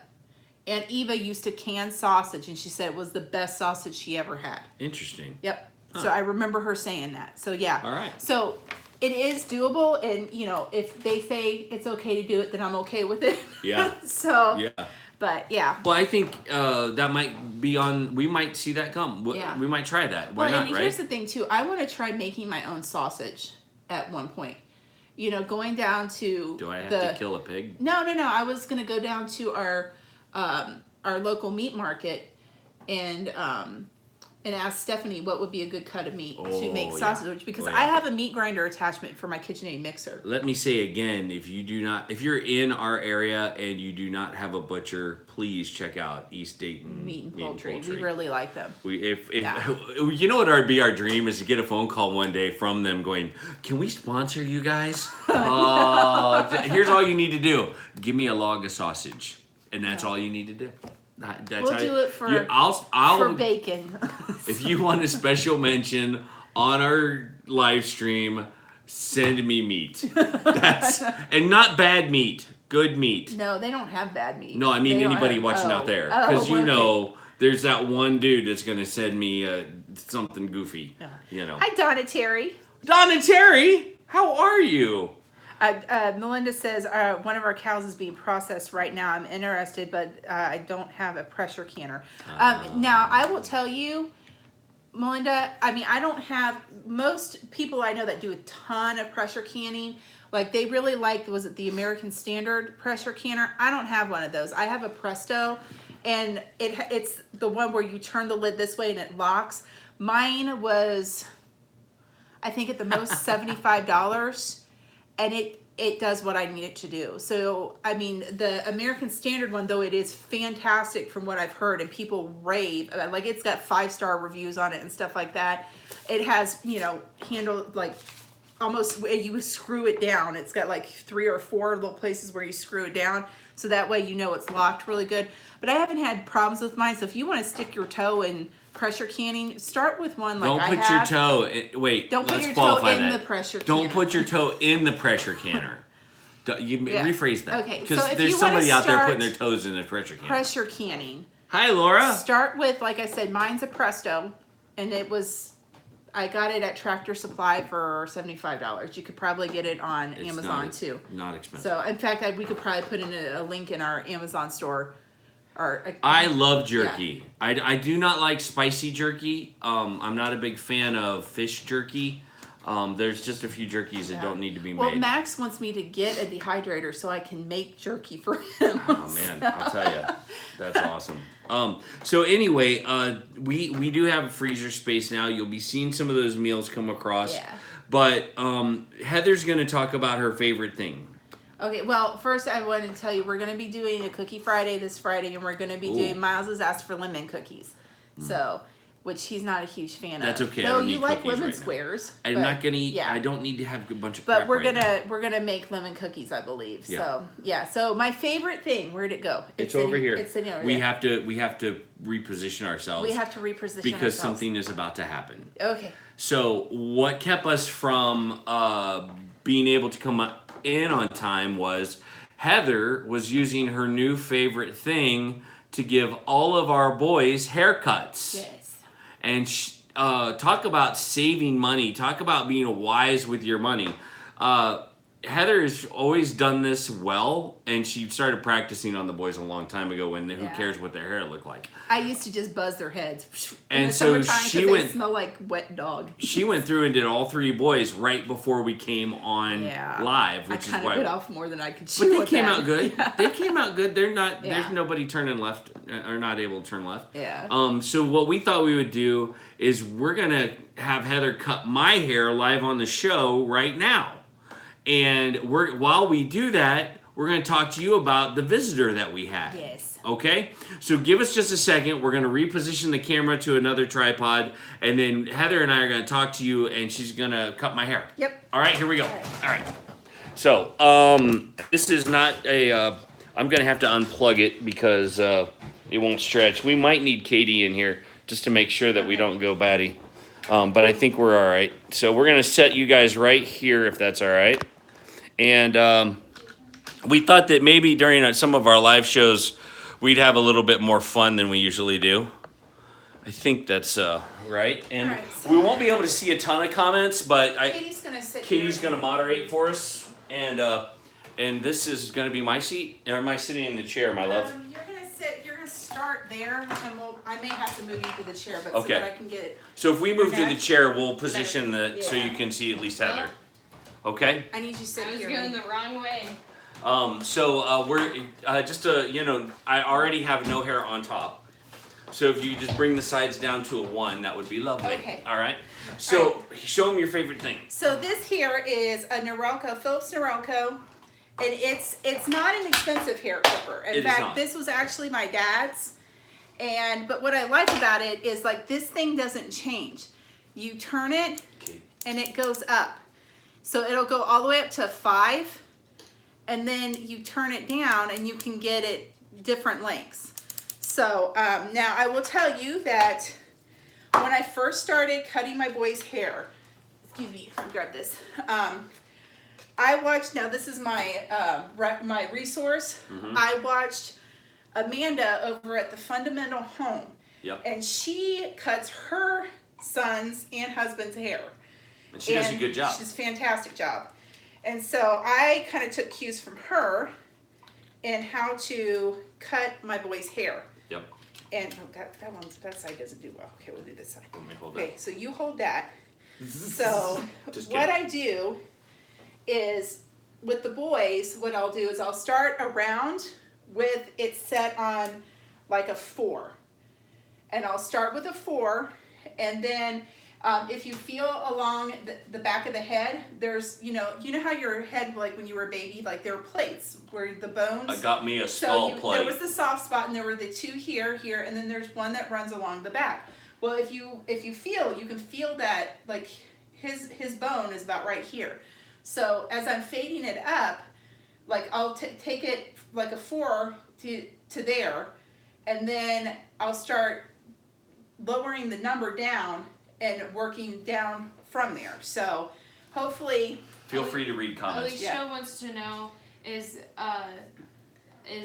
Aunt Eva used to can sausage, and she said it was the best sausage she ever had. Interesting. Yep. Huh. So I remember her saying that. So yeah. All right. So it is doable, and if they say it's okay to do it, then I'm okay with it. Yeah. So. Yeah. But yeah. Well, I think that might be on. We might see that come. Yeah. We might try that. Why Well, not? and Right? here's the thing too. I want to try making my own sausage at one point. Going down to Do I have to kill a pig? No. I was gonna go down to our local meat market and ask Stephanie what would be a good cut of meat to make Oh, sausage, because Oh, yeah. I have a meat grinder attachment for my KitchenAid mixer. Let me say again, if you're in our area and you do not have a butcher, please check out East Dayton Meat and poultry. We really like them. If Yeah. you know what would be our dream is to get a phone call one day from them going, can we sponsor you guys? Here's all you need to do: give me a log of sausage, and that's all you need to do. That's We'll how do it for I'll bacon. if you want a special mention on our live stream, send me meat. And not bad meat, good meat. No, they don't have bad meat. No, I mean They don't anybody have- watching oh. out there, Oh, because okay. there's that one dude that's gonna send me something goofy. Yeah. You know. Hi, Donna Terry. Don and Terry, how are you? Melinda says one of our cows is being processed right now. I'm interested, but I don't have a pressure canner. Now I will tell you, Melinda, I mean, I don't have, most people I know that do a ton of pressure canning, like they really like, was it the American Standard pressure canner? I don't have one of those. I have a Presto, and it's the one where you turn the lid this way and it locks. Mine was, I think at the most $75, and it does what I need it to do. So, I mean, the American Standard one, though it is fantastic from what I've heard, and people rave, like it's got 5-star reviews on it and stuff like that. It has, you know, handle, like almost, you screw it down. It's got like 3 or 4 little places where you screw it down. So that way you know it's locked really good. But I haven't had problems with mine. So if you want to stick your toe in pressure canning, start with one like I have. Don't put your toe in, wait, Don't put let's your qualify toe in that. the pressure Don't canner. put your toe in the pressure canner. Rephrase that. Okay, Because so if there's you wanna somebody out there start putting their toes in the pressure canner. Pressure canning. Hi, Laura. Start with, like I said, mine's a Presto, and I got it at Tractor Supply for $75. You could probably get it on Amazon too. Not expensive. So, in fact, we could probably put in a link in our Amazon store. I love jerky. Yeah. I do not like spicy jerky. I'm not a big fan of fish jerky. There's just a few jerkies that don't need to be made. Well, Max wants me to get a dehydrator so I can make jerky for him. Oh man, I'll tell you, that's awesome. So anyway, we do have a freezer space now. You'll be seeing some of those meals come across. Yeah. But Heather's going to talk about her favorite thing. Okay, well, first I wanted to tell you we're going to be doing a Cookie Friday this Friday, and we're going to be doing Miles's asked for lemon cookies. So, which he's not a huge fan of. That's okay. No, you like lemon right squares. I'm not gonna eat. Yeah. I don't need to have a bunch of. But we're right gonna make lemon cookies, I believe. Yeah. So yeah. So my favorite thing. Where'd it go? It's over here. It's in over we there. have to reposition ourselves. We have to reposition because ourselves. something is about to happen. Okay. So what kept us from being able to come in on time was Heather was using her new favorite thing to give all of our boys haircuts. Yes. And talk about saving money. Talk about being wise with your money. Heather has always done this well, and she started practicing on the boys a long time ago when who cares what their hair looked like. I used to just buzz their heads. And so she went. They smell like wet dog. She went through and did all 3 boys right before we came on live, which I is why. Bit off more than I could chew. But they came out good. Yeah. They came out good. They're not. Yeah. There's nobody turning left or not able to turn left. Yeah. So what we thought we would do is we're gonna have Heather cut my hair live on the show right now. And while we do that, we're going to talk to you about the visitor that we had. Yes. Okay? So give us just a second. We're going to reposition the camera to another tripod, and then Heather and I are going to talk to you, and she's going to cut my hair. Yep. All right, here we go. All right. So, this is not a... I'm going to have to unplug it because it won't stretch. We might need Katie in here just to make sure that we don't go batty. But I think we're all right. So we're going to set you guys right here, if that's all right. And we thought that maybe during some of our live shows, we'd have a little bit more fun than we usually do. I think that's right. And we won't be able to see a ton of comments, but Katie's going to moderate for us. And this is going to be my seat. Or am I sitting in the chair, my love? You're going to start there, and I may have to move you to the chair, but okay. so that I can get it. So if we move to the chair, we'll position so you can see at least Heather. Okay? I need you to sit here. I was going the wrong way. So we're just to, I already have no hair on top. So if you just bring the sides down to a 1, that would be lovely. Okay. All right. So show them your favorite thing. So this here is a Norelco, Philips Norelco, and it's not an expensive hair clipper. In fact, this was actually my dad's. But what I like about it is like this thing doesn't change. You turn it and it goes up. So it'll go all the way up to 5, and then you turn it down and you can get it different lengths. So now I will tell you that when I first started cutting my boy's hair, excuse me, I'll grab this. I watched, now this is my my resource. Mm-hmm. I watched Amanda over at the Fundamental Home. Yep. And she cuts her son's and husband's hair. And she does a good job. She does a fantastic job. And so I kind of took cues from her in how to cut my boy's hair. Yep. And that side doesn't do well. Okay, we'll do this side. Let me hold Okay, so you hold that. So Just what kidding. I do is with the boys, what I'll do is I'll start around with it set on like a 4. And I'll start with a 4, and then if you feel along the back of the head, there's, you know how your head, like when you were a baby, like there were plates where the bones. I got me a skull plate. There was the soft spot, and there were the 2 here, and then there's one that runs along the back. Well, if you feel, you can feel that, like his bone is about right here. So as I'm fading it up, like I'll take it like a 4 to there, and then I'll start lowering the number down and working down from there. So hopefully, Feel free to read comments. Alicia Yeah. wants to know, is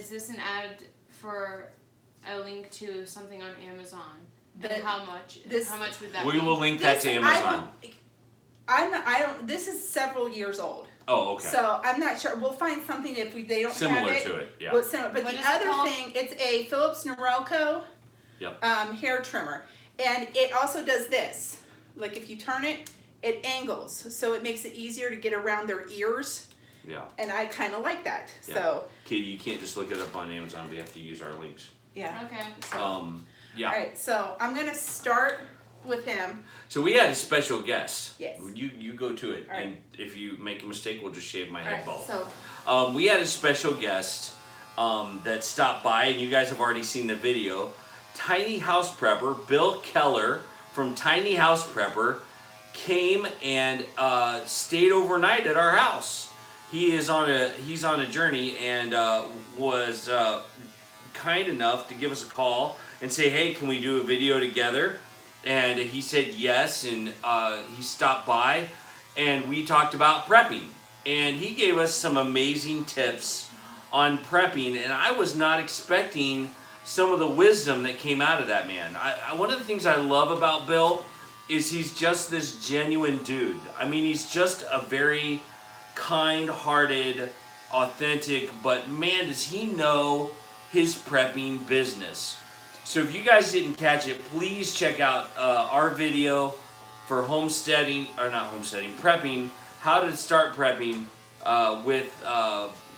this an ad for a link to something on Amazon? And how much would that We be? will link that to Amazon. I don't. This is several years old. Oh, okay. So I'm not sure. We'll find something if they don't Similar have it. to it, yeah. Well, similar. But What the is it other called? thing, it's a Philips Norelco Yep. hair trimmer, and it also does this. Like if you turn it, it angles, so it makes it easier to get around their ears. Yeah. And I kind of like that. Yeah. So Katie, you can't just look it up on Amazon. We have to use our links. yeah. Okay. Yeah. All right. So I'm gonna start with him. So we had a special guest. Yes. You go to it, All right. and if you make a mistake, we'll just shave my All head right. bald. So We had a special guest that stopped by, and you guys have already seen the video. Tiny House Prepper Bill Keller from Tiny House Prepper came and stayed overnight at our house. He's on a journey, and was kind enough to give us a call and say, hey, can we do a video together? And he said yes, and he stopped by, and we talked about prepping. And he gave us some amazing tips on prepping, and I was not expecting some of the wisdom that came out of that man. One of the things I love about Bill is he's just this genuine dude. I mean, he's just a very kind-hearted, authentic, but man, does he know his prepping business. So if you guys didn't catch it, please check out our video for prepping, how to start prepping with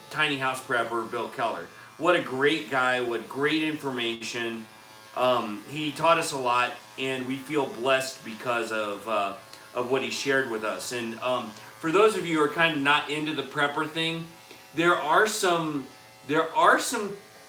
Tiny House Prepper Bill Keller. What a great guy, what great information. He taught us a lot, and we feel blessed because of what he shared with us. And for those of you who are kind of not into the prepper thing, there are some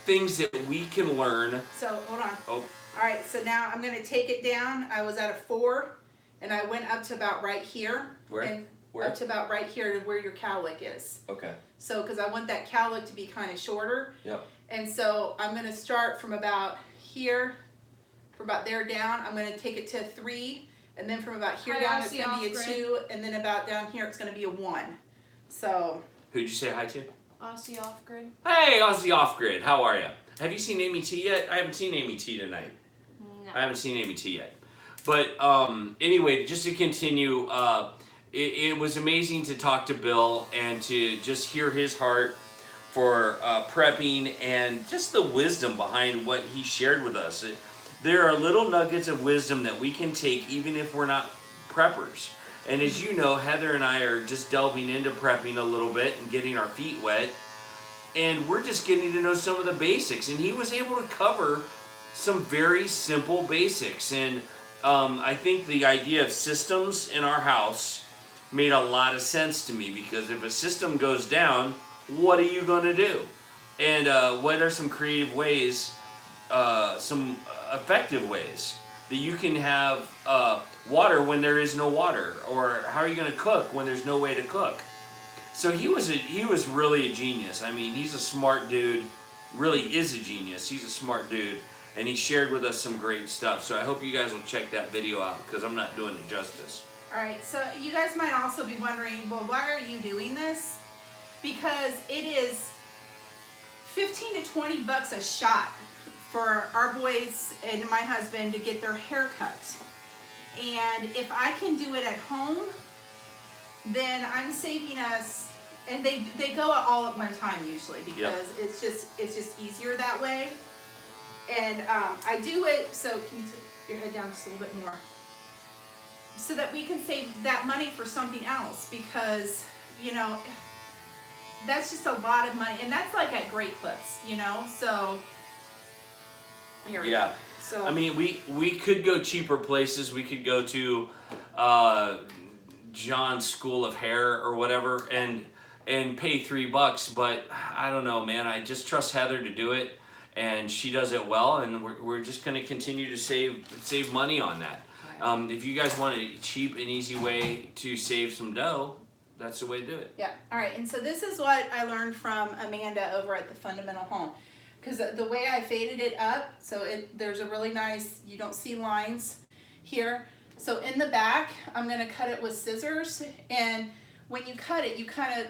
things that we can learn. So hold on. Oh, All right. So now I'm gonna take it down. I was at a 4, and I went up to about right here. Where? And Where? Up to about right here, to where your cowlick is. okay. So, because I want that cowlick to be kind of shorter. Yep. And so I'm going to start from about here, from about there down. I'm going to take it to 3, and then from about here Hi, down, it's Aussie going to be a off 2, and then about down here, it's going to be a 1. So, Who'd you say hi to? Aussie off grid. Hey, Aussie Off Grid. How are you? Have you seen Amy T yet? I haven't seen Amy T tonight. No. I haven't seen Amy T yet. But anyway, just to continue, it was amazing to talk to Bill and to just hear his heart for prepping and just the wisdom behind what he shared with us. There are little nuggets of wisdom that we can take even if we're not preppers. And as you know, Heather and I are just delving into prepping a little bit and getting our feet wet. And we're just getting to know some of the basics. And he was able to cover some very simple basics. And I think the idea of systems in our house made a lot of sense to me, because if a system goes down, what are you going to do? And what are some creative ways, some effective ways that you can have water when there is no water? Or how are you going to cook when there's no way to cook? So he was really a genius. I mean, he's a smart dude, really is a genius. He's a smart dude, and he shared with us some great stuff. So I hope you guys will check that video out, because I'm not doing it justice. all right. So you guys might also be wondering, well, why are you doing this? Because it is 15 to 20 bucks a shot for our boys and my husband to get their hair cut. And if I can do it at home, then I'm saving us And they go all at one time usually because it's just easier that way. And I do it, so can you put your head down just a little bit more? So that we can save that money for something else, because, you know, that's just a lot of money. And that's like at Great Clips, you know, so. Here we go. So, I mean, we could go cheaper places. We could go to John's School of Hair or whatever and pay $3, but I don't know, man. I just trust Heather to do it, and she does it well, and we're just going to continue to save money on that. If you guys want a cheap and easy way to save some dough, that's the way to do it. Yeah. All right. And so this is what I learned from Amanda over at the Fundamental Home, because the way I faded it up, so there's a really nice, you don't see lines here. So in the back, I'm going to cut it with scissors, and when you cut it, you kind of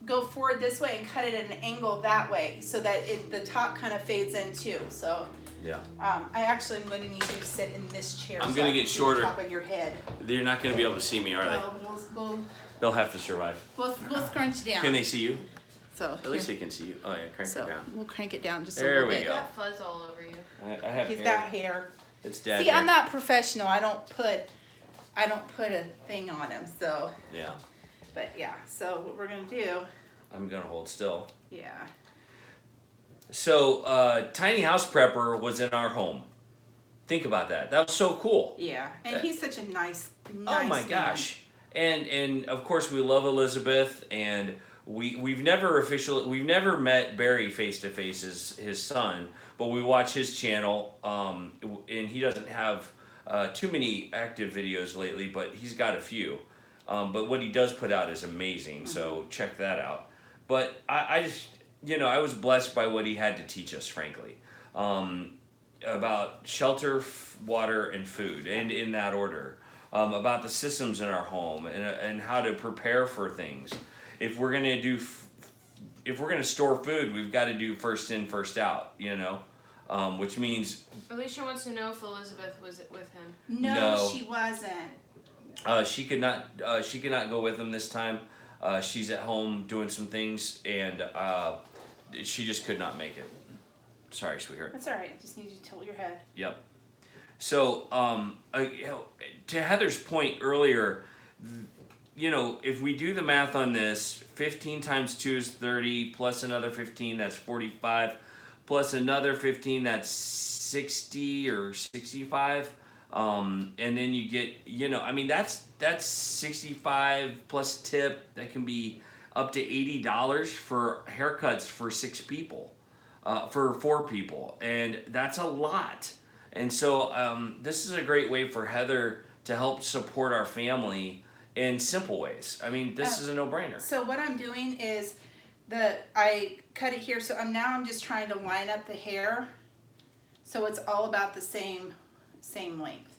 go forward this way and cut it at an angle that way, so that the top kind of fades in too. So yeah. I actually am going to need you to sit in this chair. I'm going to get shorter. The top of your head. They're not going to be able to see me, are they? They'll have to survive. We'll scrunch down. Can they see you? So at least they can see you. Oh yeah, crank it down. We'll crank it down just there a little bit. He's got fuzz all over you. I have He's hair. got hair. It's dad. See, hair. I'm not professional. I don't put a thing on him. So. Yeah. But yeah. So what we're gonna do. I'm gonna hold still. Yeah. So, Tiny House Prepper was in our home. Think about that. That was so cool. Yeah, and he's such a nice oh my man. gosh. And of course we love Elizabeth, and we've never met Barry face to face as his son, but we watch his channel, and he doesn't have too many active videos lately, but he's got a few. But what he does put out is amazing, so check that out. But I just, you know, I was blessed by what he had to teach us, frankly, about shelter, water, and food, and in that order. About the systems in our home and how to prepare for things. If we're gonna store food, we've got to do first in, first out. You know, which means. Alicia wants to know if Elizabeth was with him. No, she wasn't. She could not. She could not go with him this time. She's at home doing some things, and she just could not make it. Sorry, sweetheart. That's all right. I just need you to tilt your head. Yep. So, you know, to Heather's point earlier, you know, if we do the math on this, 15 times 2 is 30, plus another 15, that's 45, plus another 15, that's 60 or 65. And then you get, you know, I mean, that's 65 plus tip. That can be up to $80 for haircuts for 6 people, for 4 people. And that's a lot. And so this is a great way for Heather to help support our family in simple ways. I mean, this is a no-brainer. So what I'm doing is I cut it here. So I'm just trying to line up the hair, so it's all about the same length.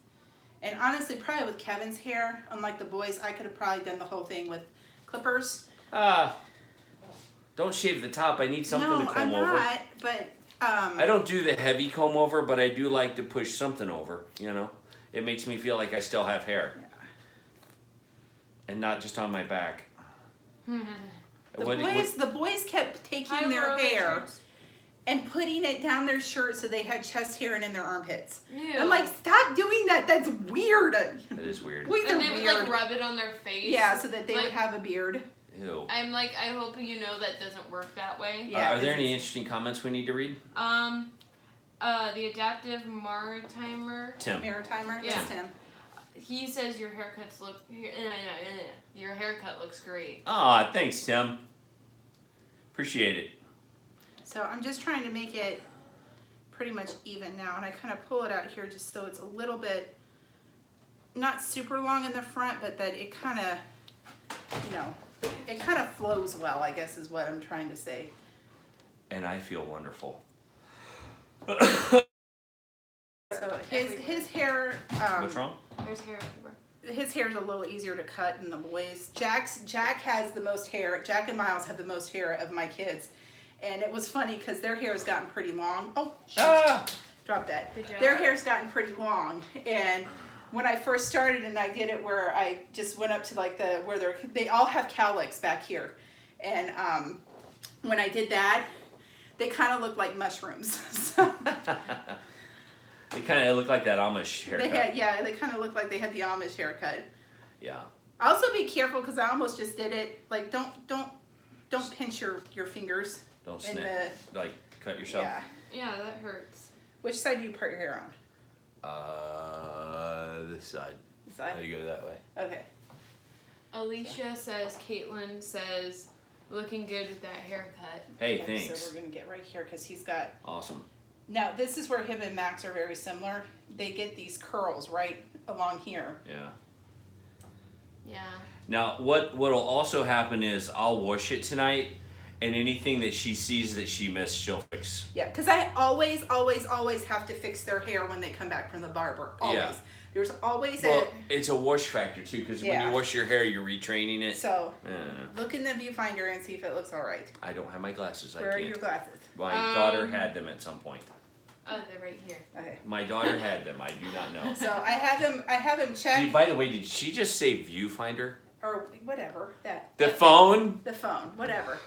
And honestly, probably with Kevin's hair, unlike the boys, I could have probably done the whole thing with clippers. Don't shave the top. I need something to comb over. No, I'm not. But I don't do the heavy comb over, but I do like to push something over, you know? It makes me feel like I still have hair. Yeah. And not just on my back. The boys kept taking their hair and putting it down their shirt so they had chest hair and in their armpits. Ew. I'm like, stop doing that. That's weird. That is weird. And they would like rub it on their face. Yeah, so that they would have a beard. Ew. I'm like, I hope you know that doesn't work that way. Yeah. Are there any interesting comments we need to read? The adaptive maritimer. Tim. Maritimer? Yeah. That's Tim. He says your haircut looks great. Ah, thanks, Tim. Appreciate it. So I'm just trying to make it pretty much even now, and I kind of pull it out here just so it's a little bit, not super long in the front, but that it kind of, you know, it kind of flows well, I guess is what I'm trying to say. And I feel wonderful. So his hair. What's wrong? There's hair everywhere. His hair is a little easier to cut than the boys. Jack has the most hair. Jack and Miles have the most hair of my kids, and it was funny because their hair has gotten pretty long. Oh, drop that. Their hair's gotten pretty long, and when I first started, and I did it where I just went up to like where they all have cowlicks back here, And when I did that, they kind of looked like mushrooms. So They kind of look like that Amish haircut. they kind of looked like they had the Amish haircut. Yeah. Also be careful because I almost just did it. Like don't pinch your fingers. Don't snap. Like cut yourself. Yeah. Yeah, that hurts. Which side do you part your hair on? This side. This side? How do you go that way? Okay. Alicia says, Caitlin says, looking good with that haircut. Hey, Okay, thanks. So we're gonna get right here because he's got. Awesome. Now this is where him and Max are very similar. They get these curls right along here. Yeah. Yeah. Now, what'll also happen is I'll wash it tonight, and anything that she sees that she missed, she'll fix. Yeah, because I always have to fix their hair when they come back from the barber. Always. Yeah. There's always It's a wash factor too, because when you wash your hair, you're retraining it. So look in the viewfinder and see if it looks all right. I don't have my glasses. Where are your glasses? My daughter had them at some point. Oh, they're right here. Okay. My daughter had them. I do not know. So I have him check. Gee, by the way, did she just say viewfinder? Or whatever The phone? The phone, whatever.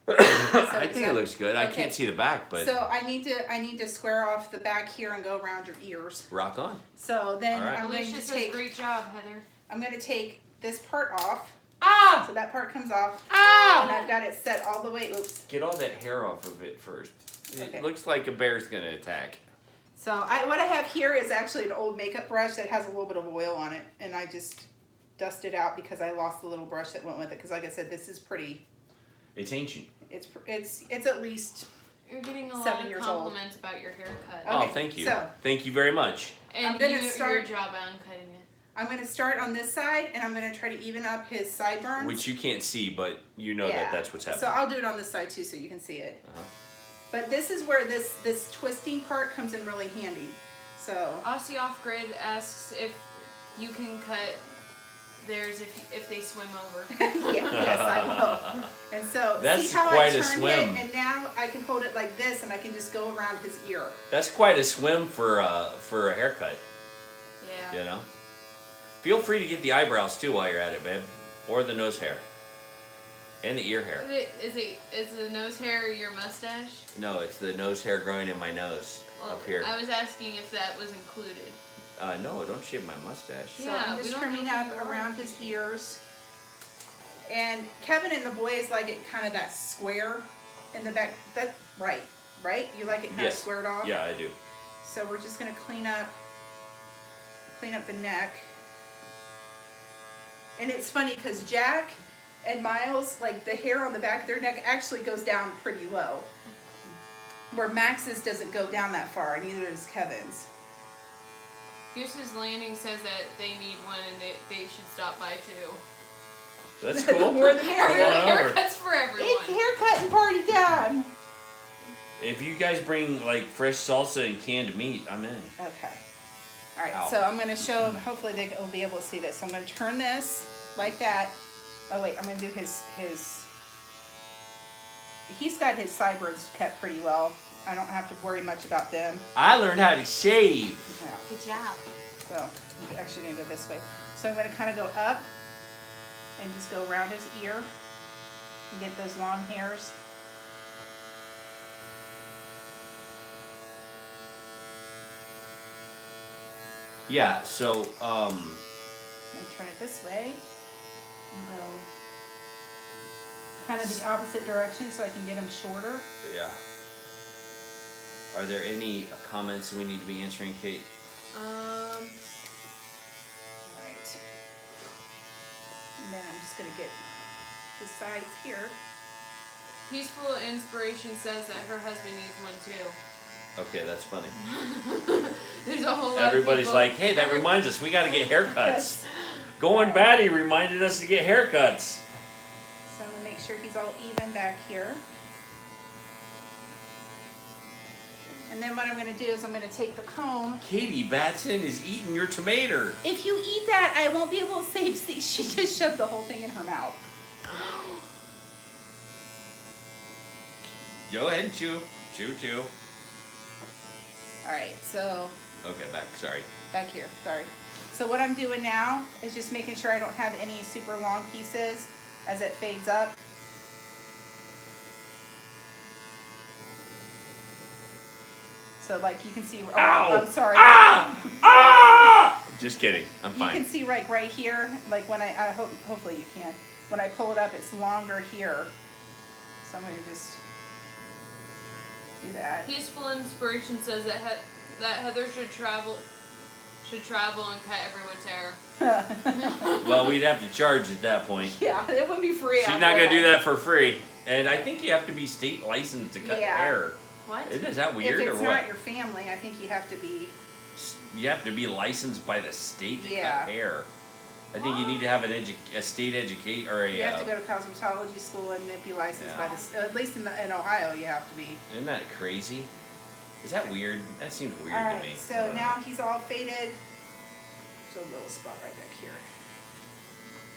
I think it looks good. I can't see the back, but so I need to square off the back here and go around your ears. rock on. So then All right. I'm going Alicia to says, take great job, Heather. I'm going to take this part off. Ah! So that part comes off. Ah! And I've got it set all the way. Oops. Get all that hair off of it first. Okay. It looks like a bear's gonna attack. So what I have here is actually an old makeup brush that has a little bit of oil on it, and I just dust it out because I lost the little brush that went with it. Because like I said, this is pretty. It's ancient. It's at least. You're getting a 7 lot of years compliments about your haircut. Oh, Okay, thank you. so- Thank you very much. And I'm gonna your start- job on cutting it. I'm going to start on this side, and I'm going to try to even up his sideburns. Which you can't see, but you know Yeah. that's what's happening. So I'll do it on this side too, so you can see it. Uh-huh. But this is where this twisting part comes in really handy. So Aussie Off Grid asks if you can cut theirs if they swim over. yes, I will. And so That's see how quite I a turned swim. it, and now I can hold it like this, and I can just go around his ear. That's quite a swim for a haircut. Yeah. You know. Feel free to get the eyebrows too while you're at it, babe, or the nose hair, and the ear hair. Is the nose hair your mustache? No, it's the nose hair growing in my nose up here. I was asking if that was included. No, don't shave my mustache. So Yeah, I'm we just don't trimming know up if you around are. his ears. And Kevin and the boys like it kind of that square in the back. That's right? You like it kind of Yes. squared off? Yeah, I do. So we're just gonna clean up the neck. And it's funny because Jack and Miles, like the hair on the back of their neck actually goes down pretty low. Where Max's doesn't go down that far, and neither does Kevin's. Goose's Landing says that they need one and they should stop by too. That's The cool. more the merrier. Come on over. Haircuts for everyone. It's haircut and party time. If you guys bring like fresh salsa and canned meat, I'm in. Okay. All right, Ow. so I'm going to show, hopefully they will be able to see this. So I'm going to turn this like that. Oh wait, I'm going to do he's got his sideburns cut pretty well. I don't have to worry much about them. I learned how to shave. Yeah. Good job. So I'm actually going to go this way. So I'm going to kind of go up and just go around his ear and get those long hairs. Yeah. So And turn it this way. And go kind of the opposite direction so I can get them shorter. yeah. Are there any comments we need to be answering, Kate? Alright. And then I'm just going to get the sides here. Peaceful Inspiration says that her husband needs one too. Okay, that's funny. There's a whole lot Everybody's of people. like, hey, that reminds us, we got to get haircuts. Goin Batty reminded us to get haircuts. So I'm going to make sure he's all even back here. And then what I'm going to do is I'm going to take the comb. Katie Batson is eating your tomato. If you eat that, I won't be able to save. See, she just shoved the whole thing in her mouth. Go ahead and chew. Chew. Alright, so Okay, sorry. back here, sorry. So what I'm doing now is just making sure I don't have any super long pieces as it fades up. So like you can see. Oh, Ow! I'm sorry. Just kidding. I'm fine. You can see right here, like when I hopefully you can. When I pull it up, it's longer here. So I'm gonna just do that. Peaceful Inspiration says that Heather should travel and cut everyone's hair. Well, we'd have to charge at that point. Yeah, it wouldn't be free. She's not gonna do that for free. And I think you have to be state licensed to cut hair. What? Is that weird or what? If it's not your family, I think you have to be. You have to be licensed by the state to cut hair. I think you need to have a state educate or a. You have to go to cosmetology school and then be licensed by the. At least in Ohio, you have to be. Isn't that crazy? Is that weird? That seems weird All to right, me. so now he's all faded. There's a little spot right back here.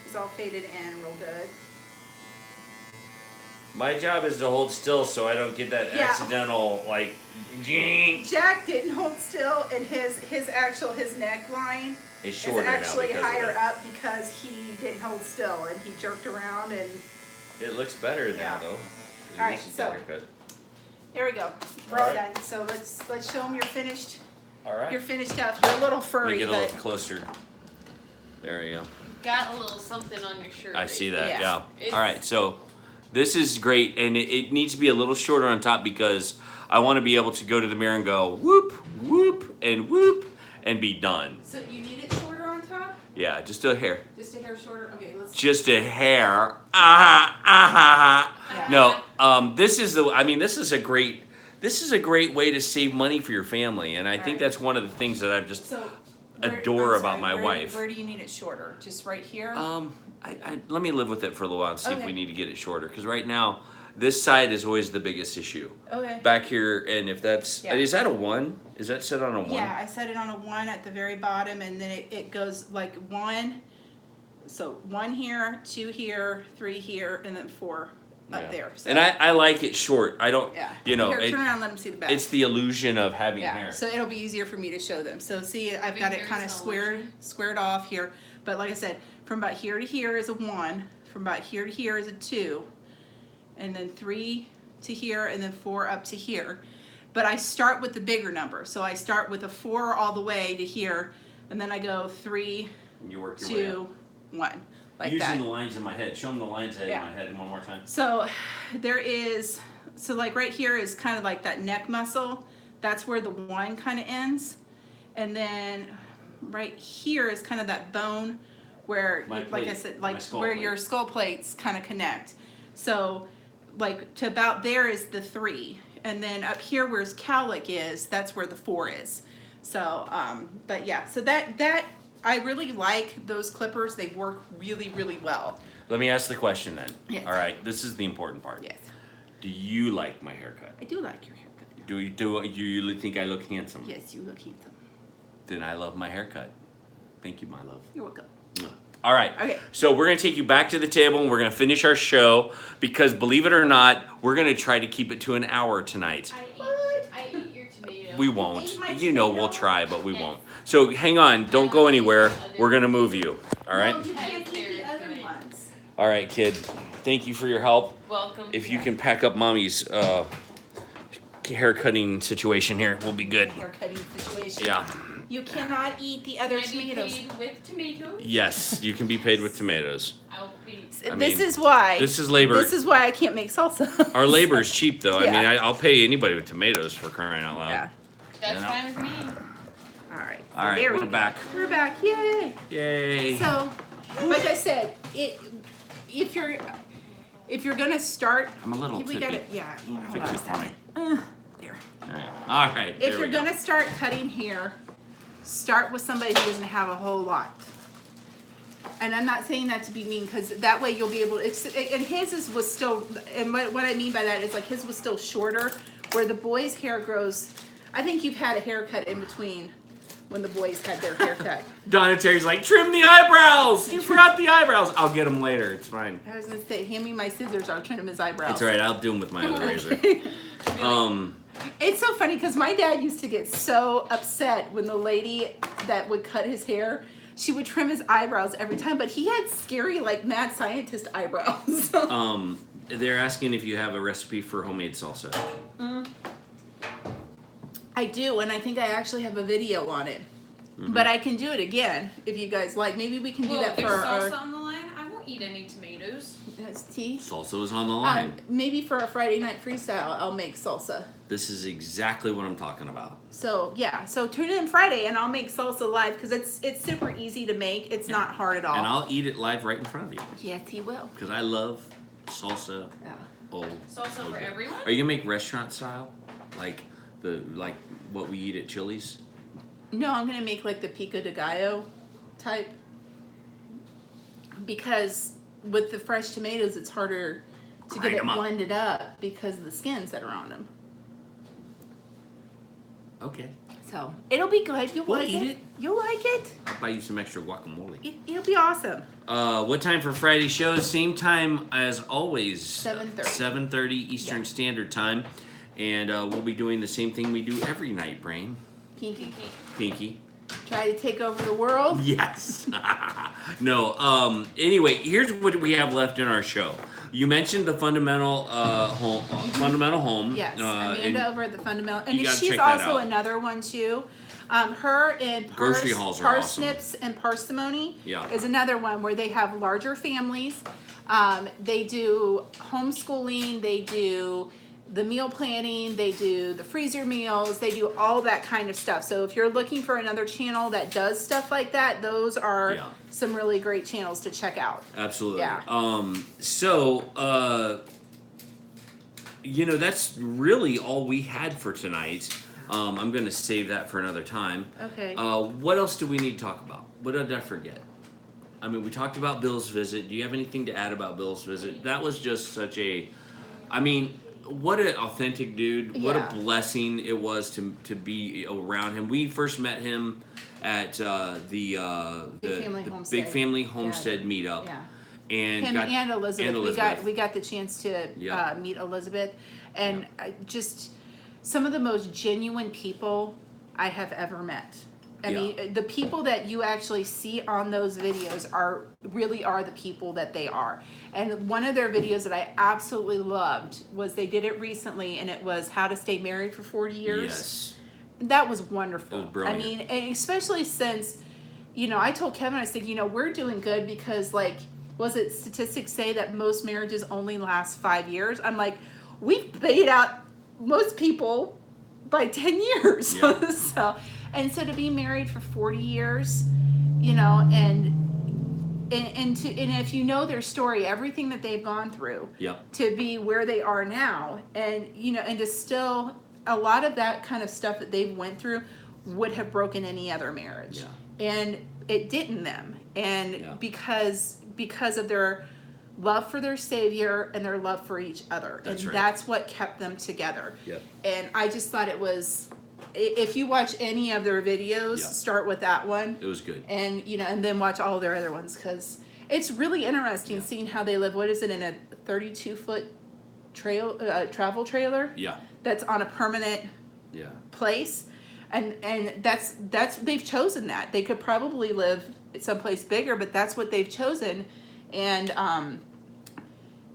He's all faded and real good. My job is to hold still so I don't get that accidental like. Jack didn't hold still, and his neckline It's is shorter actually now higher up because he didn't hold still and he jerked around and. It looks better now though. All right, so here we go. We're all done. So let's show them you're finished. All right. You're finished up. You're a little furry, Get a but little closer. There you go. Got a little something on your shirt. I see that. Yeah. Yeah. All right. So this is great, and it needs to be a little shorter on top because I want to be able to go to the mirror and go whoop, whoop, and be done. So you need it shorter on top? Yeah, just a hair. Just a hair shorter? Okay, let's. Just a hair. No, this is a great way to save money for your family, and I think that's one of the things that I've just adore about my wife. Where do you need it shorter? Just right here? Let me live with it for a little while and see if we need to get it shorter, because right now this side is always the biggest issue. Okay. Back here, and if that's is that a 1? Is that set on a 1? Yeah, I set it on a 1 at the very bottom, and then it goes like 1. So 1 here, 2 here, 3 here, and then 4 up there. So. And I like it short. I don't. Yeah. You know. Here, turn around, let them see the back. It's the illusion of having hair. So it'll be easier for me to show them. So see, I've got it kind of squared off here. But like I said, from about here to here is a 1. From about here to here is a 2. And then 3 to here, and then 4 up to here. But I start with the bigger number. So I start with a 4 all the way to here, and then I go 3, You work your 2, 1. Like Using that. the lines in my head. Show them the lines in my head one more time. So there is, so like right here is kind of like that neck muscle. That's where the 1 kind of ends. And then right here is kind of that bone where, like I said, like where your skull plates kind of connect. So like to about there is the 3. And then up here where his cowlick is, that's where the 4 is. So, but yeah, so that I really like those clippers. They work really, really well. Let me ask the question then. Yes. All right, this is the important part. Yes. Do you like my haircut? I do like your haircut. Do you think I look handsome? Yes, you look handsome. Then I love my haircut. Thank you, my love. You're welcome. All right. Okay. So we're going to take you back to the table and we're going to finish our show because believe it or not, we're going to try to keep it to an hour tonight. I ate your tomato. We won't. You know, we'll try, but we won't. So hang on. Don't go anywhere. We're going to move you. All right? No, you can't keep the other ones. All right, kid. Thank you for your help. Welcome. If you can pack up mommy's hair cutting situation here, we'll be good. Hair cutting situation. Yeah. You cannot eat the other Can I be tomatoes. paid with tomatoes? Yes, you can be paid with tomatoes. I'll be. This is why. This is labor. This is why I can't make salsa. Our labor is cheap, though. Yeah. I mean, I'll pay anybody with tomatoes for crying out loud. Yeah. That's You know? fine with me. All right. All right, There we we're go. back. We're back. Yay. Yay. So, like I said, if you're gonna start, I'm a little we tippy. got it. Yeah. Hold Fix on a it for me. second. There. All right. If there you're we go. gonna start cutting hair, start with somebody who doesn't have a whole lot. And I'm not saying that to be mean, because that way you'll be able to, and his was still, and what I mean by that is like his was still shorter, where the boys' hair grows. I think you've had a haircut in between when the boys had their haircut. Donna Terry's like, trim the eyebrows. You forgot the eyebrows. I'll get them later. It's fine. I was gonna say, hand me my scissors, I'll trim his eyebrows. It's all right. I'll do them with my other razor. It's so funny because my dad used to get so upset when the lady that would cut his hair, she would trim his eyebrows every time, but he had scary, like, mad scientist eyebrows. They're asking if you have a recipe for homemade salsa. I do, and I think I actually have a video on it. Mm-hmm. But I can do it again if you guys like. Maybe we can do that for our salsa on the line. I won't eat any tomatoes. That's tea. Salsa is on the line. Maybe for a Friday night freestyle, I'll make salsa. This is exactly what I'm talking about. So yeah, so tune in Friday, and I'll make salsa live because it's super easy to make. It's not hard at all. And I'll eat it live right in front of you. Yes, he will. Because I love salsa. Yeah. Salsa for everyone. Are you gonna make restaurant style, like what we eat at Chili's? No, I'm gonna make like the pico de gallo type because with the fresh tomatoes, it's harder to get it blended up because of the skins that are on them. Okay. So it'll be good. You'll We'll like eat it. it. You'll like it. I'll buy you some extra guacamole. It'll be awesome. What time for Friday shows? Same time as always. 7:30. 7:30 Eastern Standard Time, and we'll be doing the same thing we do every night. Brain. Pinky. Try to take over the world. Yes. No. Anyway, here's what we have left in our show. You mentioned the fundamental home. Fundamental home. Yes, Amanda over at the fundamental, and you gotta she's check that also out. another one too. Her and Grocery hauls are awesome. Parsnips and Parsimony Yeah. is another one where they have larger families. They do homeschooling. They do the meal planning. They do the freezer meals. They do all that kind of stuff. So if you're looking for another channel that does stuff like that, those are some really great channels to check out. Absolutely. Yeah. That's really all we had for tonight. I'm going to save that for another time. Okay. What else do we need to talk about? What did I forget? I mean, we talked about Bill's visit. Do you have anything to add about Bill's visit? That was just such what an authentic dude. What a blessing it was to be around him. We first met him at the Big Family Homestead meetup. Yeah. And Him and Elizabeth. We got the chance to Yeah. meet Elizabeth, and just some of the most genuine people I have ever met. I mean, the people that you actually see on those videos really are the people that they are. And one of their videos that I absolutely loved was they did it recently, and it was how to stay married for 40 years. Yes. That was wonderful. It was brilliant. I mean, and especially since, I told Kevin, I said, we're doing good because, was it statistics say that most marriages only last 5 years? I'm like, we've beat out most people by 10 years. Yeah. So to be married for 40 years, and if you know their story, everything that they've gone through, to be where they are now, and and to still, a lot of that kind of stuff that they've went through would have broken any other marriage, and it didn't them, and because of their love for their Savior and their love for each other, that's what kept them together. And I just thought it was. If you watch any of their videos, start with that one. It was good. And and then watch all their other ones, because it's really interesting seeing how they live. What is it, in a 32-foot travel trailer? Yeah. That's on a permanent place, and that's they've chosen that. They could probably live someplace bigger, but that's what they've chosen, and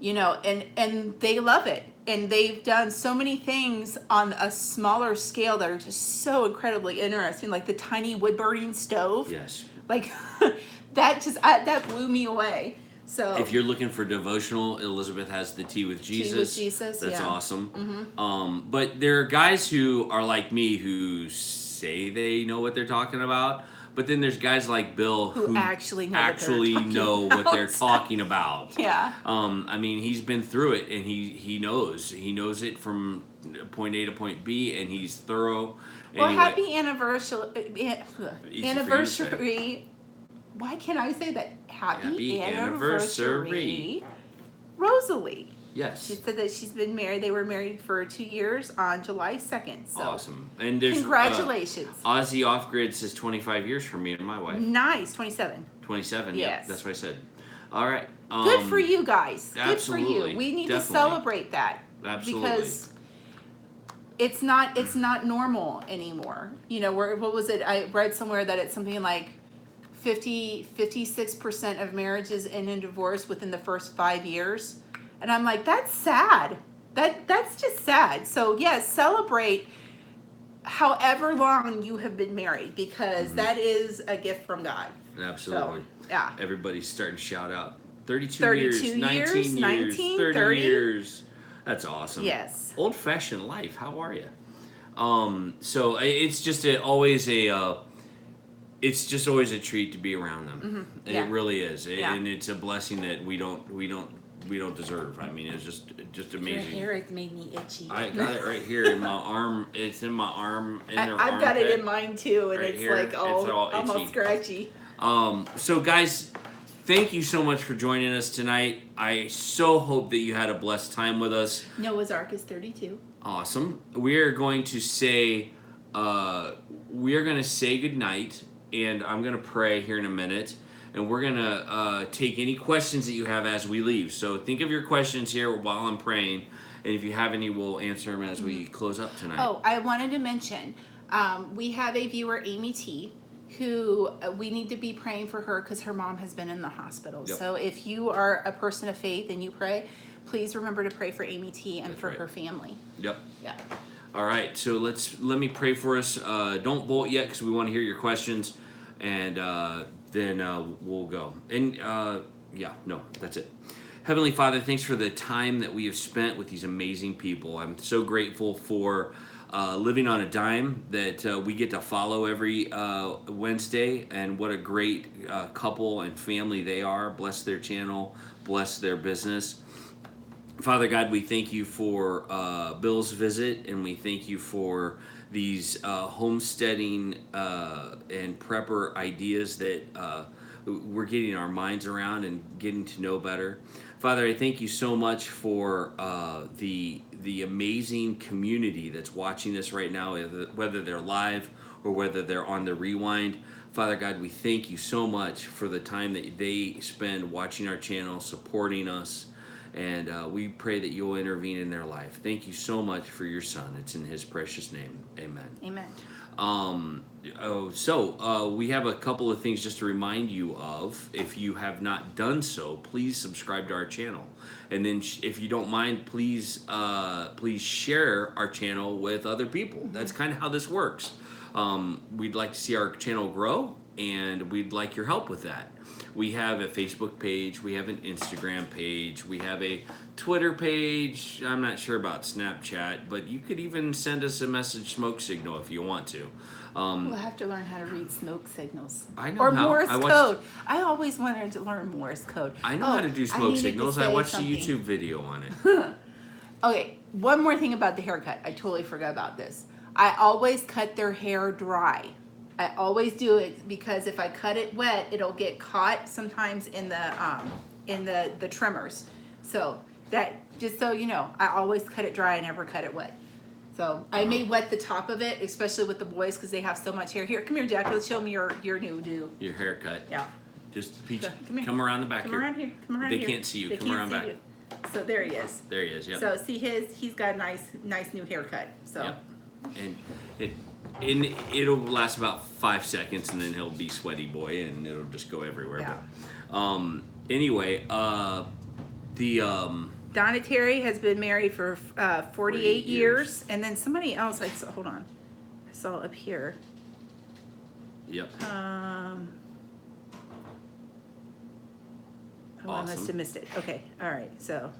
and they love it. And they've done so many things on a smaller scale that are just so incredibly interesting, like the tiny wood burning stove. Yes. Like that blew me away. So if you're looking for devotional, Elizabeth has the Tea with Jesus. Tea with Jesus, That's yeah. awesome. Mm-hmm. But there are guys who are like me who say they know what they're talking about, but then there's guys like Bill who actually know what they're talking about. Yeah. I mean, he's been through it, and he knows it from point A to point B, and he's thorough. Well, anyway, happy anniversary. Why can't I say that? Happy anniversary, Rosalie. Yes. She said that she's been married. They were married for 2 years on July 2nd. So awesome. And there's congratulations. Ozzy Off Grid says 25 years for me and my wife. Nice. 27. 27. Yes. Yeah, that's what I said. All right. Good for you guys. Absolutely. Good for you. We need to Definitely. celebrate that. Absolutely. Because it's not normal anymore. What was it? I read somewhere that it's something like 56% of marriages end in divorce within the first 5 years. And I'm like, that's sad. That's just sad. So yes, celebrate however long you have been married, because that is a gift from God. Absolutely. So, yeah. Everybody's starting to shout out. 32 32 years, 19 years, 19, 30 30. years. That's awesome. Yes. Old-fashioned life. How are you? So it's just always a it's just always a treat to be around them. Yeah. It really is, Yeah. and it's a blessing that we don't deserve. I mean, it's just amazing. Your hair made me itchy. I got it right here in my arm. It's in my arm. I've got it in mine too, and Right it's here. like It's all almost itchy. scratchy. So guys, thank you so much for joining us tonight. I so hope that you had a blessed time with us. Noah's Ark is 32. Awesome. We are going to say good night, and I'm going to pray here in a minute, and we're going to take any questions that you have as we leave. So think of your questions here while I'm praying, and if you have any, we'll answer them as we close up tonight. Oh, I wanted to mention, we have a viewer, Amy T, who we need to be praying for her because her mom has been in the hospital. Yep. So if you are a person of faith and you pray, please remember to pray for Amy T and That's for right. her family. Yep. Yeah. All right, so let me pray for us. Don't vote yet because we want to hear your questions, and then we'll go. And that's it. Heavenly Father, thanks for the time that we have spent with these amazing people. I'm so grateful for living on a dime that we get to follow every Wednesday, and what a great couple and family they are. Bless their channel, bless their business. Father God, we thank you for Bill's visit, and we thank you for these homesteading and prepper ideas that we're getting our minds around and getting to know better. Father, I thank you so much for the amazing community that's watching this right now, whether they're live or whether they're on the rewind. Father God, we thank you so much for the time that they spend watching our channel, supporting us. And we pray that you'll intervene in their life. Thank you so much for your son. It's in his precious name. Amen. Amen. We have a couple of things just to remind you of. If you have not done so, please subscribe to our channel. And then if you don't mind, please share our channel with other people. That's kind of how this works. We'd like to see our channel grow, and we'd like your help with that. We have a Facebook page, we have an Instagram page, we have a Twitter page. I'm not sure about Snapchat, but you could even send us a message smoke signal if you want to. We'll have to learn how to read smoke signals. I know or how. Morse code. I always wanted to learn Morse code. I know how to do smoke signals. I watched something. a YouTube video on it. Okay, one more thing about the haircut. I totally forgot about this. I always cut their hair dry. I always do it because if I cut it wet, it'll get caught sometimes in the trimmers. So that, just so you know, I always cut it dry. I never cut it wet. So I may wet the top of it, especially with the boys because they have so much hair. Here, come here, Jack. Let's show me your new do. Your haircut. Yeah. Just Come here. come around the back Come here. around here. Come around They here. can't see you. They Come can't around see back. you. So there he is. There he is. Yep. So see he's got a nice new haircut. So. Yep. And it'll last about 5 seconds, and then he'll be sweaty boy, and it'll just go everywhere. Yeah. But anyway, Donna Terry has been married for 48 years. And then somebody else, hold on, I saw up here. Yep. I Awesome. must have missed it. Okay, all right, so,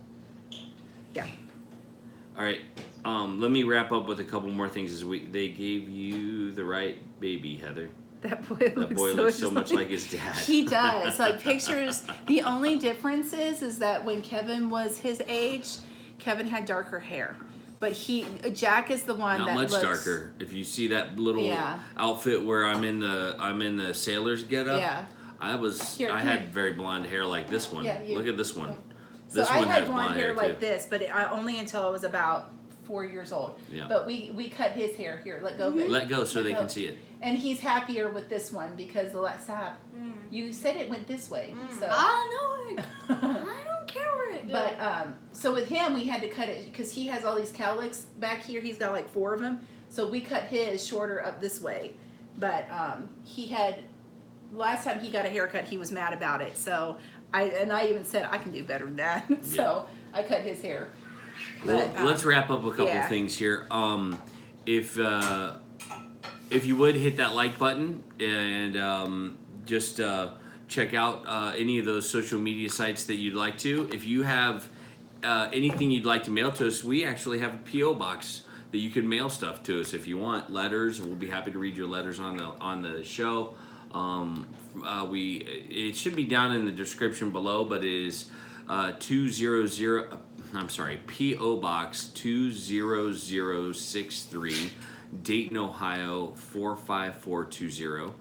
yeah. All right. Let me wrap up with a couple more things. They gave you the right baby, Heather. That boy looks so much like his dad. He does. Like pictures. The only difference is that when Kevin was his age, Kevin had darker hair. But Jack is the one Not that much looks darker. If you see that little Yeah. outfit where I'm in the sailor's getup, Yeah. I had very blonde hair like this one. Yeah, Look at this one. So This I one had has blonde hair too. like this, but only until I was about 4 years old. Yeah. But we cut his hair here. Let go of it. Let go so Let they go. can see it. And he's happier with this one because the last time you said it went this way. So. I know it. I don't care where it goes. But so with him, we had to cut it because he has all these cowlicks back here. He's got like 4 of them. So we cut his shorter up this way. But last time he got a haircut, he was mad about it. So I even said I can do better than that. So I cut his hair. Well, But, let's wrap up a couple yeah. things here. If if you would hit that like button and just check out any of those social media sites that you'd like to. If you have anything you'd like to mail to us, we actually have a P.O. box that you can mail stuff to us if you want. Letters, we'll be happy to read your letters on the show. It should be down in the description below, but it is 200. I'm sorry, P.O. Box 20063, Dayton, Ohio 45420.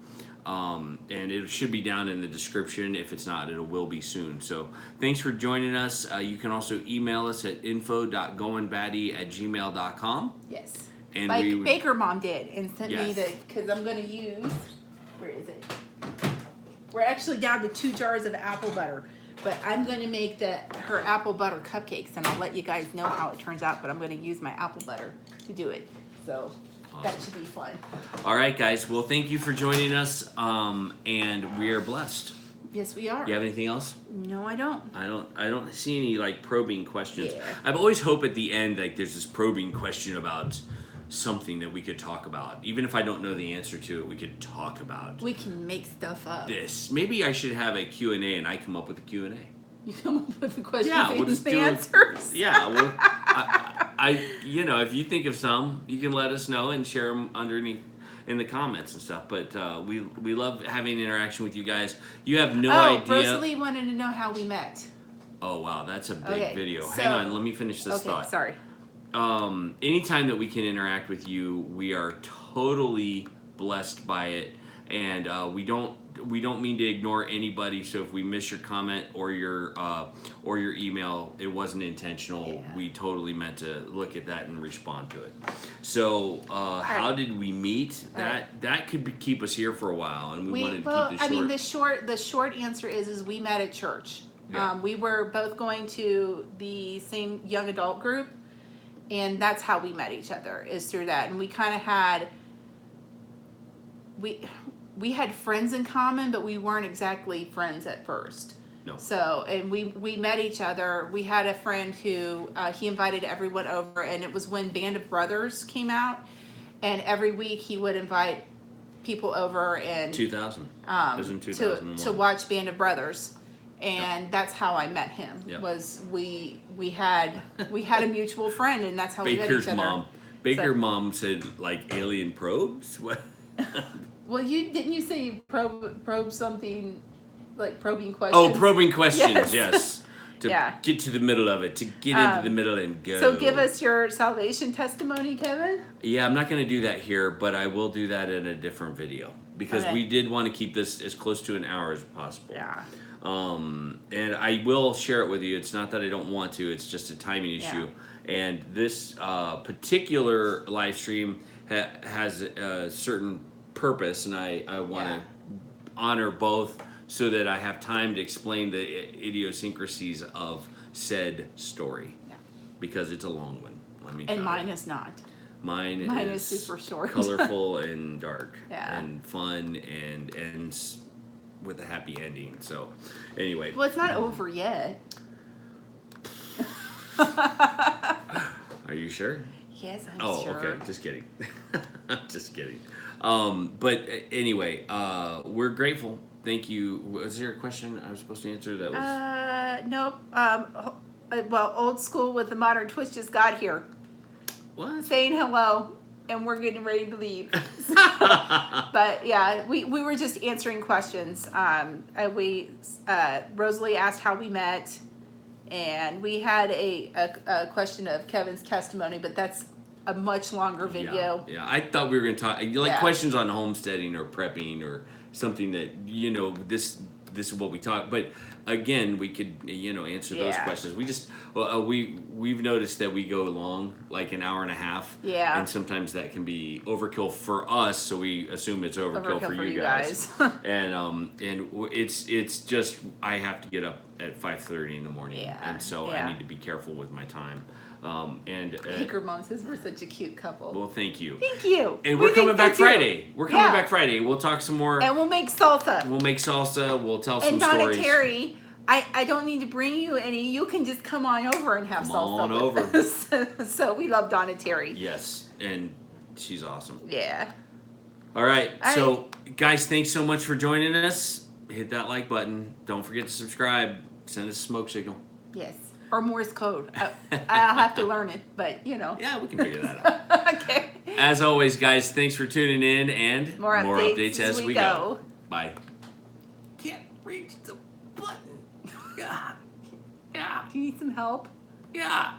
And it should be down in the description. If it's not, it will be soon. So thanks for joining us. You can also email us at info.goinbatty@gmail.com. Yes. And like Baker Mom did and sent me Yes. because I'm going to use, where is it? We're actually down to 2 jars of apple butter. But I'm going to make her apple butter cupcakes, and I'll let you guys know how it turns out. But I'm going to use my apple butter to do it. So that should be fun. All right, guys. Well, thank you for joining us, and we are blessed. Yes, we are. You have anything else? No, I don't. I don't see any like probing questions. Yeah. I've always hoped at the end like there's this probing question about something that we could talk about. Even if I don't know the answer to it, we could talk about. We can make stuff up. This. Maybe I should have a Q&A and I come up with a Q&A. You come up with the questions Yeah, and we'll just the do it. answers. Yeah, well, I if you think of some, you can let us know and share them underneath in the comments and stuff. But we love having interaction with you guys. You have no idea. Rosalie wanted to know how we met. Oh wow, that's a big video. So, Hang on, let me finish this okay, thought. sorry. Anytime that we can interact with you, we are totally blessed by it, and we don't mean to ignore anybody. So if we miss your comment or your email, it wasn't intentional. Yeah. We totally meant to look at that and respond to it. So how did we meet? That could keep us here for a while, and we wanted to keep this short. I mean, the short answer is we met at church. Yeah. We were both going to the same young adult group. And that's how we met each other, is through that. And we kind of had, we had friends in common, but we weren't exactly friends at first. No. So, and we met each other. We had a friend who, he invited everyone over, and it was when Band of Brothers came out. And every week he would invite people over and 2000. It was in 2001. to watch Band of Brothers. And that's how I met him. Yep. Was we had a mutual friend, and that's how we met each other. Baker's mom said like alien probes. What? Well, didn't you say you probe something like probing questions? Oh, probing questions. Yes. To Yeah. get to the middle of it, to get into the middle and go. So give us your salvation testimony, Kevin. Yeah, I'm not going to do that here, but I will do that in a different video because Okay. we did want to keep this as close to an hour as possible. Yeah. And I will share it with you. It's not that I don't want to, it's just a timing Yeah. issue. And this particular live stream has a certain purpose, and I want to honor both so that I have time to explain the idiosyncrasies of said story. Yeah. Because it's a long one. Let me And tell mine you. is not. Mine is super short. colorful and dark. Yeah. And fun and ends with a happy ending. So anyway. Well, it's not over yet. Are you sure? Yes, I'm Oh, sure. okay. Just kidding. Just kidding. But anyway, we're grateful. Thank you. Was there a question I was supposed to answer that was? Nope. Well, old school with the modern twist just got here. What? Saying hello, and we're getting ready to leave. But yeah, we were just answering questions. Rosalie asked how we met, and we had a question of Kevin's testimony, but that's a much longer video. Yeah, I thought we were going to talk like Yeah. questions questions on homesteading or prepping or something that this is what we talk. But again, we could answer those Yeah. questions. We just we've noticed that we go long, like an hour and a half. Yeah. And sometimes that can be overkill for us, so we assume it's overkill for you guys. and it's just I have to get up at 5:30 in the morning, Yeah, and so yeah. I need to be careful with my time. Baker Mom says we're such a cute couple. Well, thank you. Thank you. And We we're coming think back so too. Friday. We're coming Yeah. back Friday. We'll talk some more. And we'll make salsa. We'll make salsa. We'll tell some And Donna stories. Terry, I don't need to bring you any. You can just come on over and have Come salsa on with over. us. So we love Donna Terry. Yes, and she's awesome. Yeah. All right. All So, guys, thanks so much for joining us. Hit that like button. Don't forget to subscribe. Send us a smoke signal. Yes. Or Morse code. I'll have to learn it, but you know. Yeah, we can figure that out. Okay. As always, guys, thanks for tuning in, and More updates as we go. Bye. Can't reach the button. Yeah. Do you need some help? Yeah.